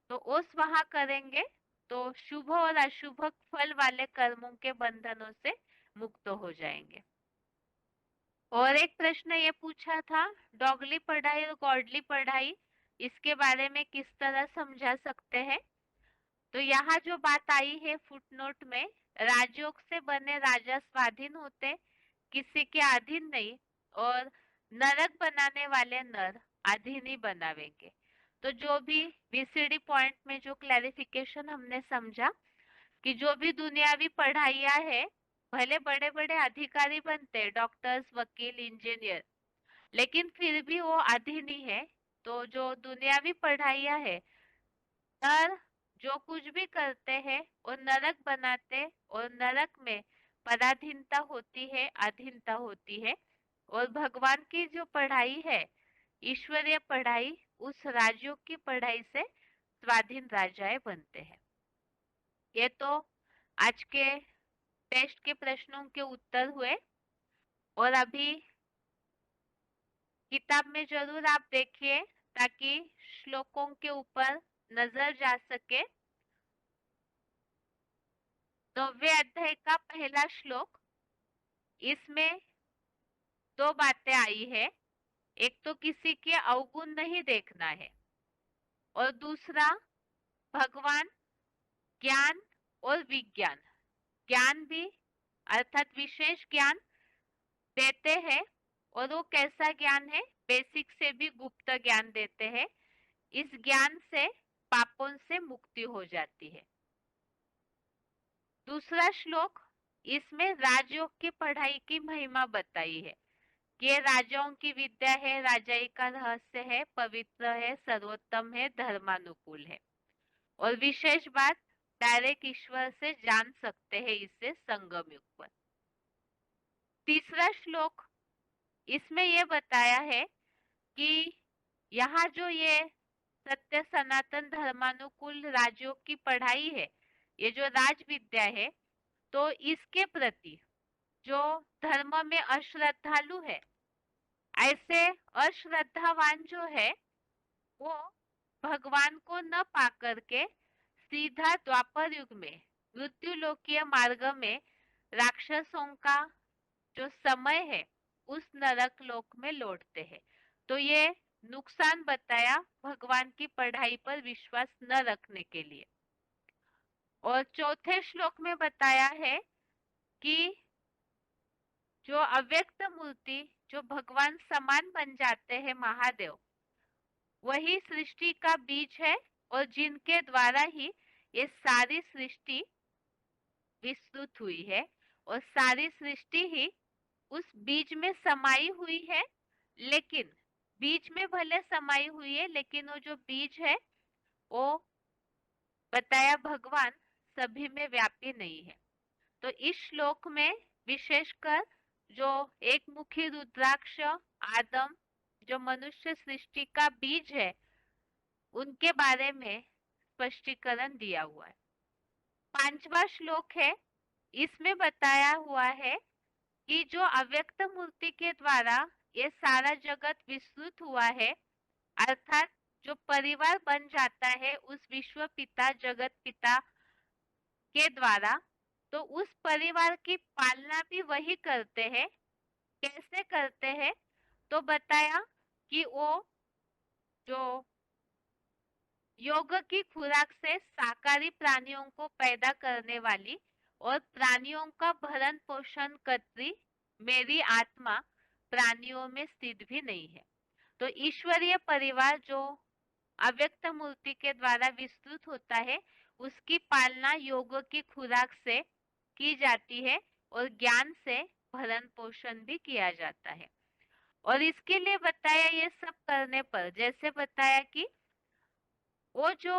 तो वो स्वाहा करेंगे तो शुभ और अशुभ फल वाले कर्मों के बंधनों से मुक्त हो जाएंगे। और एक प्रश्न ये पूछा था, डॉगली पढ़ाई और गॉडली पढ़ाई, इसके बारे में किस तरह समझा सकते हैं। तो यहाँ जो बात आई है फुटनोट में, राजयोग से बने राजा स्वाधीन होते, किसी के अधीन नहीं, और नरक बनाने वाले नर अधीन ही बनावेंगे। तो जो भी बीसीडी पॉइंट में जो क्लैरिफिकेशन हमने समझा कि जो भी दुनियावी पढ़ाइयाँ है, भले बड़े बड़े अधिकारी बनते, डॉक्टर्स, वकील, इंजीनियर, लेकिन फिर भी वो अधीन ही है। तो जो दुनियावी पढ़ाइयाँ है, नर जो कुछ भी करते हैं वो नरक बनाते, और नरक में पराधीनता होती है, अधीनता होती है। और भगवान की जो पढ़ाई है, ईश्वरीय पढ़ाई, उस राजयोग की पढ़ाई से स्वाधीन राजाएं बनते हैं। ये तो आज के टेस्ट के प्रश्नों के उत्तर हुए। और अभी किताब में जरूर आप देखिए ताकि श्लोकों के ऊपर नजर जा सके। 9वें अध्याय का पहला श्लोक, इसमें दो बातें आई है। एक तो किसी के अवगुण नहीं देखना है, और दूसरा भगवान ज्ञान और विज्ञान, ज्ञान भी अर्थात विशेष ज्ञान देते हैं। और वो कैसा ज्ञान है, बेसिक से भी गुप्त ज्ञान देते हैं। इस ज्ञान से पापों से मुक्ति हो जाती है। दूसरा श्लोक, इसमें राजयोग की पढ़ाई की महिमा बताई है कि ये राजाओं की विद्या है, राजाई का रहस्य है, पवित्र है, सर्वोत्तम है, धर्मानुकूल है। और विशेष बात, डायरेक्ट ईश्वर से जान सकते हैं इसे संगम युग पर। तीसरा श्लोक, इसमें ये बताया है कि यहाँ जो ये सत्य सनातन धर्मानुकूल राजयोग की पढ़ाई है, ये जो राज विद्या है, तो इसके प्रति जो धर्म में अश्रद्धालु है, ऐसे अश्रद्धावान जो है, वो भगवान को न पाकर के सीधा द्वापर युग में मृत्युलोकीय मार्ग में राक्षसों का जो समय है उस नरक लोक में लौटते हैं। तो ये नुकसान बताया भगवान की पढ़ाई पर विश्वास न रखने के लिए। और चौथे श्लोक में बताया है कि जो अव्यक्त मूर्ति, जो भगवान समान बन जाते हैं महादेव, वही सृष्टि का बीज है, और जिनके द्वारा ही ये सारी सृष्टि विस्तृत हुई है, और सारी सृष्टि ही उस बीज में समाई हुई है। लेकिन बीज में भले समाई हुई है, लेकिन वो जो बीज है वो बताया भगवान सभी में व्यापी नहीं है। तो इस श्लोक में विशेषकर जो एक मुखी रुद्राक्ष आदम जो मनुष्य सृष्टि का बीज है उनके बारे में स्पष्टीकरण दिया हुआ है। 5वां श्लोक है, इसमें बताया हुआ है कि जो अव्यक्त मूर्ति के द्वारा ये सारा जगत विस्तृत हुआ है, अर्थात जो परिवार बन जाता है उस विश्व पिता जगत पिता के द्वारा, तो उस परिवार की पालना भी वही करते हैं। कैसे करते हैं? तो बताया कि वो जो योग की खुराक से शाकाहारी प्राणियों को पैदा करने वाली और प्राणियों का भरण पोषण करती मेरी आत्मा प्राणियों में स्थित भी नहीं है। तो ईश्वरीय परिवार जो अव्यक्त मूर्ति के द्वारा विस्तृत होता है उसकी पालना योग की खुराक से की जाती है और ज्ञान से भरण पोषण भी किया जाता है। और इसके लिए बताया ये सब करने पर, जैसे बताया कि वो जो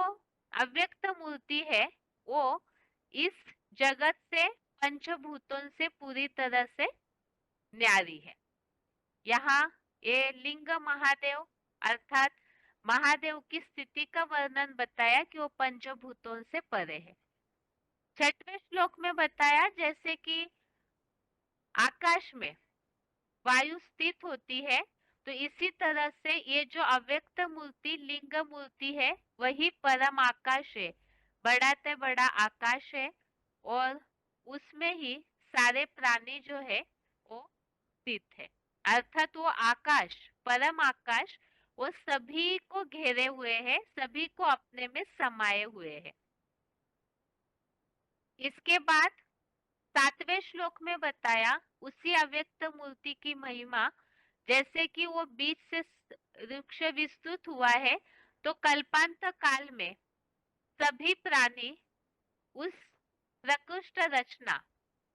अव्यक्त मूर्ति है वो इस जगत से पंचभूतों से पूरी तरह से न्यारी है। यहाँ ये लिंग महादेव अर्थात महादेव की स्थिति का वर्णन बताया कि वो पंचभूतों से परे है। 6वें श्लोक में बताया जैसे कि आकाश में वायु स्थित होती है, तो इसी तरह से ये जो अव्यक्त मूर्ति लिंग मूर्ति है वही परम आकाश है, बड़ा से बड़ा आकाश है और उसमें ही सारे प्राणी जो है वो स्थित है। अर्थात वो आकाश परम आकाश वो सभी को घेरे हुए है, सभी को अपने में समाये हुए है। इसके बाद 7वें श्लोक में बताया उसी अव्यक्त मूर्ति की महिमा, जैसे कि वो बीज से वृक्ष विस्तृत हुआ है तो कल्पांत काल में सभी प्राणी उस प्रकृष्ट रचना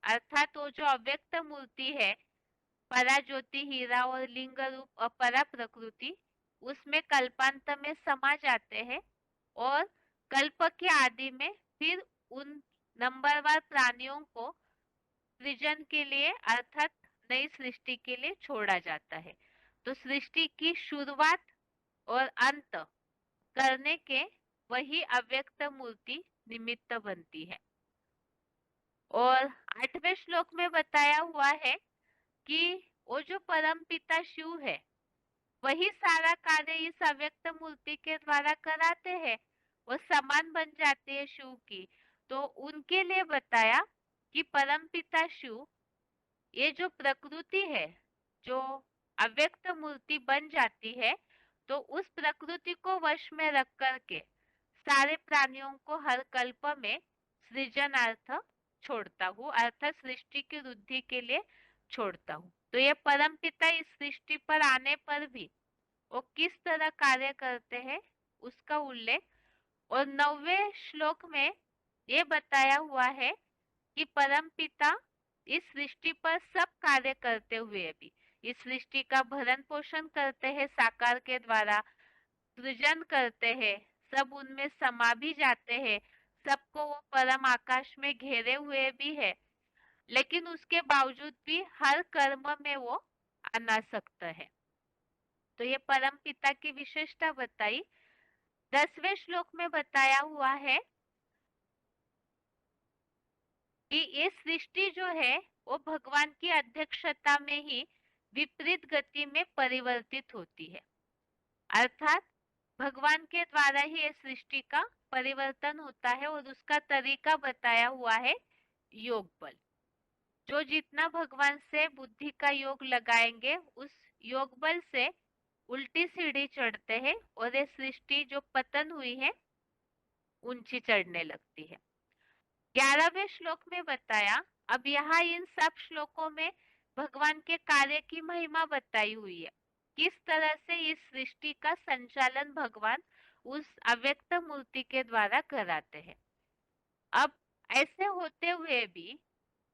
अर्थात वो जो अव्यक्त मूर्ति है पराज्योति हीरा और लिंग रूप अपरा प्रकृति उसमें कल्पांत में समा जाते हैं और कल्प के आदि में फिर उन नंबरवार प्राणियों को सृजन के लिए अर्थात नई सृष्टि के लिए छोड़ा जाता है। तो सृष्टि की शुरुआत और अंत करने के वही अव्यक्त मूर्ति निमित्त बनती है। और 8वें श्लोक में बताया हुआ है कि वो जो परम पिता शिव है वही सारा कार्य इस अव्यक्त मूर्ति के द्वारा कराते हैं, वो समान बन जाते हैं शिव की। तो उनके लिए बताया कि परम पिता शिव ये जो प्रकृति है जो अव्यक्त मूर्ति बन जाती है तो उस प्रकृति को वश में रख करके सारे प्राणियों को हर कल्प में सृजनार्थ छोड़ता हूँ अर्थात सृष्टि की वृद्धि के लिए छोड़ता हूँ। तो ये परम पिता इस सृष्टि पर आने पर भी वो किस तरह कार्य करते हैं उसका उल्लेख और 9वें श्लोक में ये बताया हुआ है कि परम पिता इस सृष्टि पर सब कार्य करते हुए भी इस सृष्टि का भरण पोषण करते हैं, साकार के द्वारा सृजन करते हैं, सब उनमें समा भी जाते हैं, सबको वो परम आकाश में घेरे हुए भी है, लेकिन उसके बावजूद भी हर कर्म में वो अनासक्त है। तो ये परम पिता की विशेषता बताई। 10वें श्लोक में बताया हुआ है कि ये सृष्टि जो है वो भगवान की अध्यक्षता में ही विपरीत गति में परिवर्तित होती है, अर्थात भगवान के द्वारा ही ये सृष्टि का परिवर्तन होता है और उसका तरीका बताया हुआ है योग बल। जो जितना भगवान से बुद्धि का योग लगाएंगे उस योग बल से उल्टी सीढ़ी चढ़ते हैं और ये सृष्टि जो पतन हुई है ऊंची चढ़ने लगती है। 11वें श्लोक में बताया, अब यहाँ इन सब श्लोकों में भगवान के कार्य की महिमा बताई हुई है, किस तरह से इस सृष्टि का संचालन भगवान उस अव्यक्त मूर्ति के द्वारा कराते हैं। अब ऐसे होते हुए भी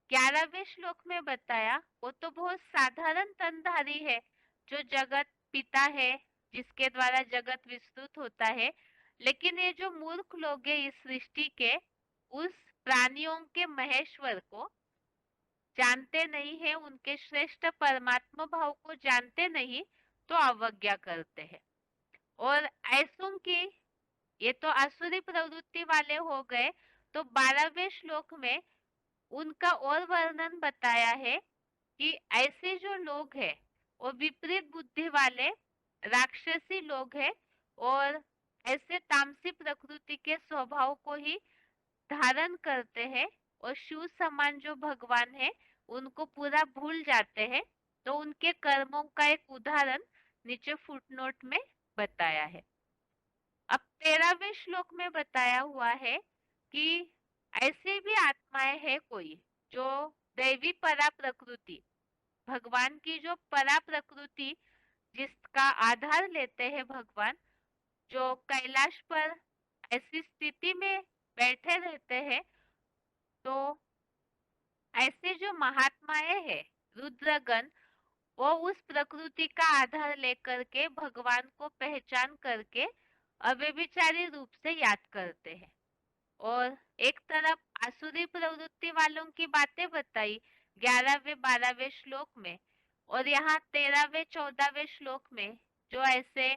11वें श्लोक में बताया वो तो बहुत साधारण तनधारी है जो जगत पिता है जिसके द्वारा जगत विस्तृत होता है, लेकिन ये जो मूर्ख लोग हैं इस सृष्टि के उस प्राणियों के महेश्वर को जानते नहीं है, उनके श्रेष्ठ परमात्मा भाव को जानते नहीं, तो अवज्ञा करते हैं। और ऐसों की, ये तो आसुरी प्रवृत्ति वाले हो गए। तो 12वें श्लोक में उनका और वर्णन बताया है कि ऐसे जो लोग हैं वो विपरीत बुद्धि वाले राक्षसी लोग हैं और ऐसे तामसी प्रकृति के स्वभाव को ही धारण करते हैं और शिव समान जो भगवान है उनको पूरा भूल जाते हैं। तो उनके कर्मों का एक उदाहरण नीचे फुटनोट में बताया है। अब 13वें श्लोक में बताया हुआ है कि ऐसे भी आत्माएं है कोई जो दैवी परा प्रकृति, भगवान की जो परा प्रकृति जिसका आधार लेते हैं भगवान, जो कैलाश पर ऐसी स्थिति में बैठे रहते हैं, तो ऐसे जो महात्माएं हैं रुद्रगण, वो उस प्रकृति का आधार लेकर के भगवान को पहचान करके अव्यभिचारी रूप से याद करते हैं। और एक तरफ आसुरी प्रवृत्ति वालों की बातें बताई 11वें 12वें श्लोक में, और यहाँ 13वें 14वें श्लोक में जो ऐसे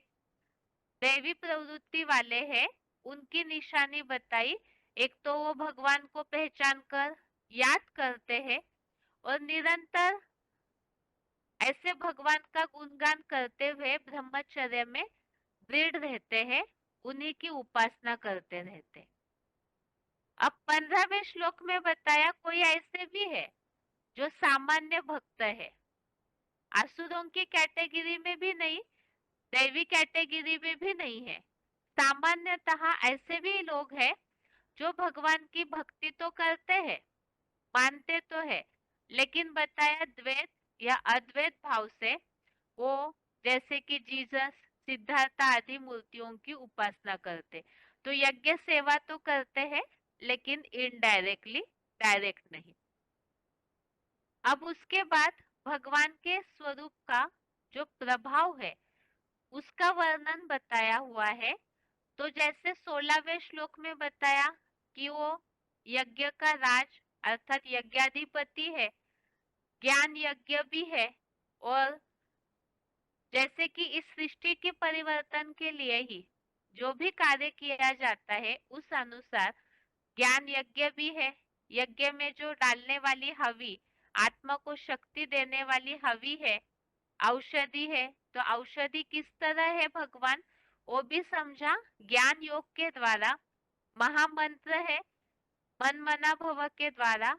दैवी प्रवृत्ति वाले हैं उनकी निशानी बताई। एक तो वो भगवान को पहचान कर याद करते हैं और निरंतर ऐसे भगवान का गुणगान करते हुए ब्रह्मचर्य में दृढ़ रहते हैं, उन्हीं की उपासना करते रहते हैं। अब 15वें श्लोक में बताया कोई ऐसे भी है जो सामान्य भक्त है, आसुरों की कैटेगरी में भी नहीं, दैवी कैटेगरी में भी नहीं है। सामान्यतः ऐसे भी लोग हैं जो भगवान की भक्ति तो करते हैं, मानते तो है, लेकिन बताया द्वैत या अद्वैत भाव से वो जैसे कि जीसस, सिद्धार्थ आदि मूर्तियों की उपासना करते। तो यज्ञ सेवा तो करते हैं लेकिन इनडायरेक्टली, डायरेक्ट नहीं। अब उसके बाद भगवान के स्वरूप का जो प्रभाव है उसका वर्णन बताया हुआ है। तो जैसे 16वें श्लोक में बताया कि वो यज्ञ का राज अर्थात यज्ञाधिपति है, ज्ञान यज्ञ भी है, और जैसे कि इस सृष्टि के परिवर्तन के लिए ही जो भी कार्य किया जाता है उस अनुसार ज्ञान यज्ञ भी है। यज्ञ में जो डालने वाली हवि, आत्मा को शक्ति देने वाली हवि है, औषधि है। तो औषधि किस तरह है भगवान, वो भी समझा ज्ञान योग के द्वारा। महामंत्र है मन मना भव के द्वारा।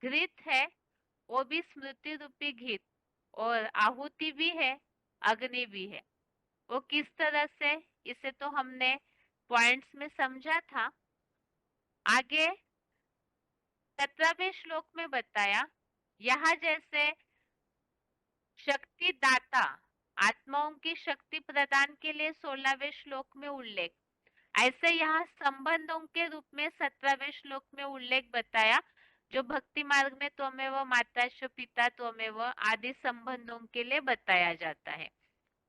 घृत है वो भी स्मृति रूपी घृत, और आहुति भी है, अग्नि भी है। वो किस तरह से, इसे तो हमने पॉइंट्स में समझा था। आगे 17वें श्लोक में बताया, यहाँ जैसे शक्ति दाता आत्माओं की शक्ति प्रदान के लिए 16वें श्लोक में उल्लेख, ऐसे यहाँ संबंधों के रूप में 17वें श्लोक में उल्लेख बताया, जो भक्ति मार्ग में त्वमेव माताश्च पिता त्वमेव आदि संबंधों के लिए बताया जाता है।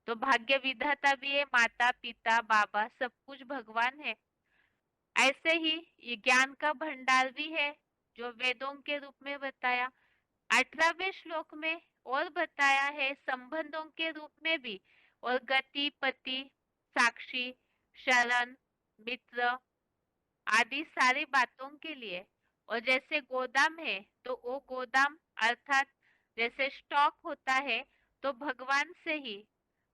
तो भाग्य विधाता भी है, माता पिता बाबा सब कुछ भगवान है। ऐसे ही ये ज्ञान का भंडार भी है जो वेदों के रूप में बताया। 18वें श्लोक में और बताया है संबंधों के रूप में भी, और गति पति साक्षी शरण मित्र आदि सारी बातों के लिए। और जैसे गोदाम है तो वो गोदाम अर्थात जैसे स्टॉक होता है, तो भगवान से ही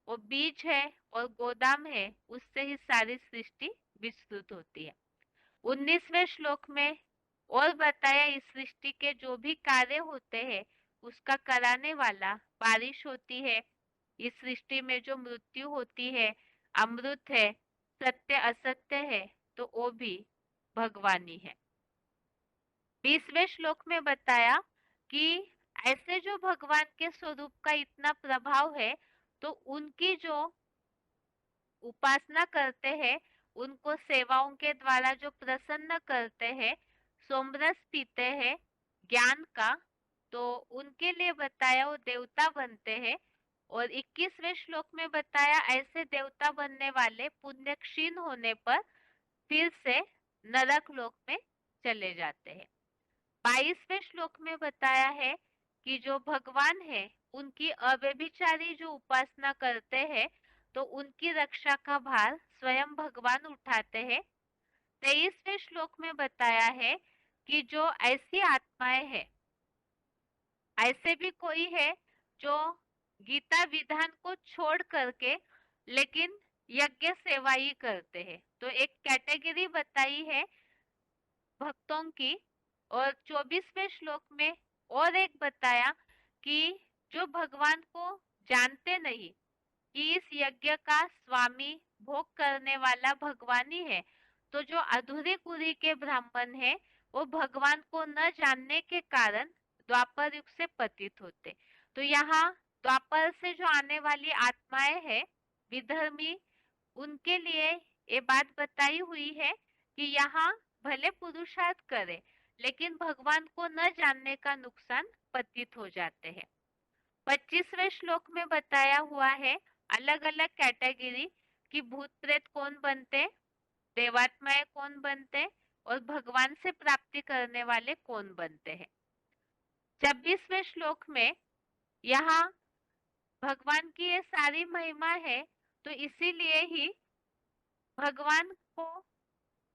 वो बीज है और गोदाम है, उससे ही सारी सृष्टि विस्तृत होती है। 19वें श्लोक में और बताया इस सृष्टि के जो भी कार्य होते हैं उसका कराने वाला बारिश होती है, इस सृष्टि में जो मृत्यु होती है, अमृत है, सत्य असत्य है, तो वो भी भगवानी है। 20वें श्लोक में बताया कि ऐसे जो भगवान के स्वरूप का इतना प्रभाव है, तो उनकी जो उपासना करते हैं, उनको सेवाओं के द्वारा जो प्रसन्न करते हैं, सोमरस पीते हैं ज्ञान का, तो उनके लिए बताया वो देवता बनते हैं। और 21वें श्लोक में बताया ऐसे देवता बनने वाले पुण्य क्षीण होने पर फिर से नरक लोक में चले जाते हैं। 22वें श्लोक में बताया है कि जो भगवान है उनकी अव्यभिचारी जो उपासना करते हैं तो उनकी रक्षा का भार स्वयं भगवान उठाते हैं। 23वें श्लोक में बताया है कि जो ऐसी आत्माएं हैं, ऐसे भी कोई है जो गीता विधान को छोड़ करके लेकिन यज्ञ सेवा ही करते हैं। तो एक कैटेगरी बताई है भक्तों की। और 24वें श्लोक में और एक बताया कि जो भगवान को जानते नहीं कि इस यज्ञ का स्वामी भोग करने वाला भगवान ही है, तो जो अधूरे कुरी के ब्राह्मण है वो भगवान को न जानने के कारण द्वापर युग से पतित होते। तो यहाँ द्वापर से जो आने वाली आत्माएं है विधर्मी, उनके लिए ये बात बताई हुई है कि यहाँ भले पुरुषार्थ करे लेकिन भगवान को न जानने का नुकसान पतित हो जाते हैं। 25वें श्लोक में बताया हुआ है अलग अलग कैटेगरी कि भूत प्रेत कौन बनते, देवात्माएं कौन बनते और भगवान से प्राप्ति करने वाले कौन बनते हैं। 26वें श्लोक में यहाँ भगवान की ये सारी महिमा है, तो इसीलिए ही भगवान को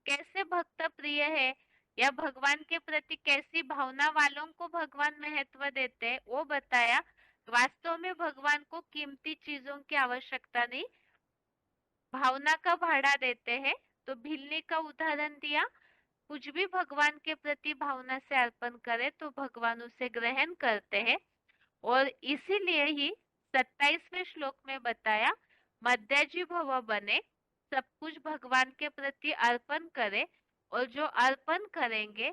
कैसे भक्त प्रिय है या भगवान के प्रति कैसी भावना वालों को भगवान महत्व देते हैं वो बताया। वास्तव में भगवान को कीमती चीजों की आवश्यकता नहीं, भावना का भाड़ा देते हैं। तो भिल्ली का उदाहरण दिया, कुछ भी भगवान के प्रति भावना से अर्पण करे तो भगवान उसे ग्रहण करते हैं। और इसीलिए ही 27वें श्लोक में बताया मध्याजी भव बने, सब कुछ भगवान के प्रति अर्पण करे और जो अर्पण करेंगे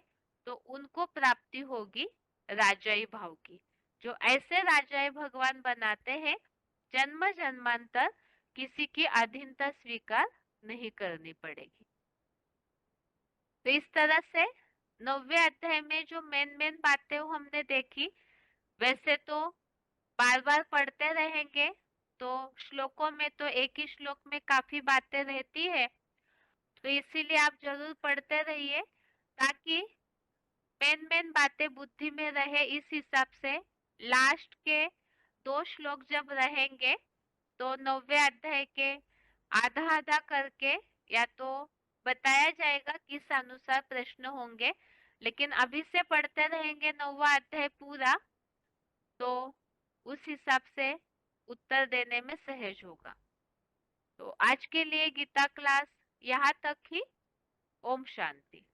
तो उनको प्राप्ति होगी राजाई भाव की। जो ऐसे राजाई भगवान बनाते हैं जन्म जन्मांतर किसी की अधीनता स्वीकार नहीं करनी पड़ेगी। तो इस तरह से 9वें अध्याय में जो मेन बातें हमने देखी, वैसे तो बार बार पढ़ते रहेंगे तो श्लोकों में तो एक ही श्लोक में काफी बातें रहती है, तो इसीलिए आप जरूर पढ़ते रहिए ताकि मेन बातें बुद्धि में रहे। इस हिसाब से लास्ट के 2 श्लोक जब रहेंगे तो 9वें अध्याय के आधा आधा करके या तो बताया जाएगा किस अनुसार प्रश्न होंगे, लेकिन अभी से पढ़ते रहेंगे 9वां अध्याय पूरा, तो उस हिसाब से उत्तर देने में सहज होगा। तो आज के लिए गीता क्लास यहाँ तक ही। ओम शांति।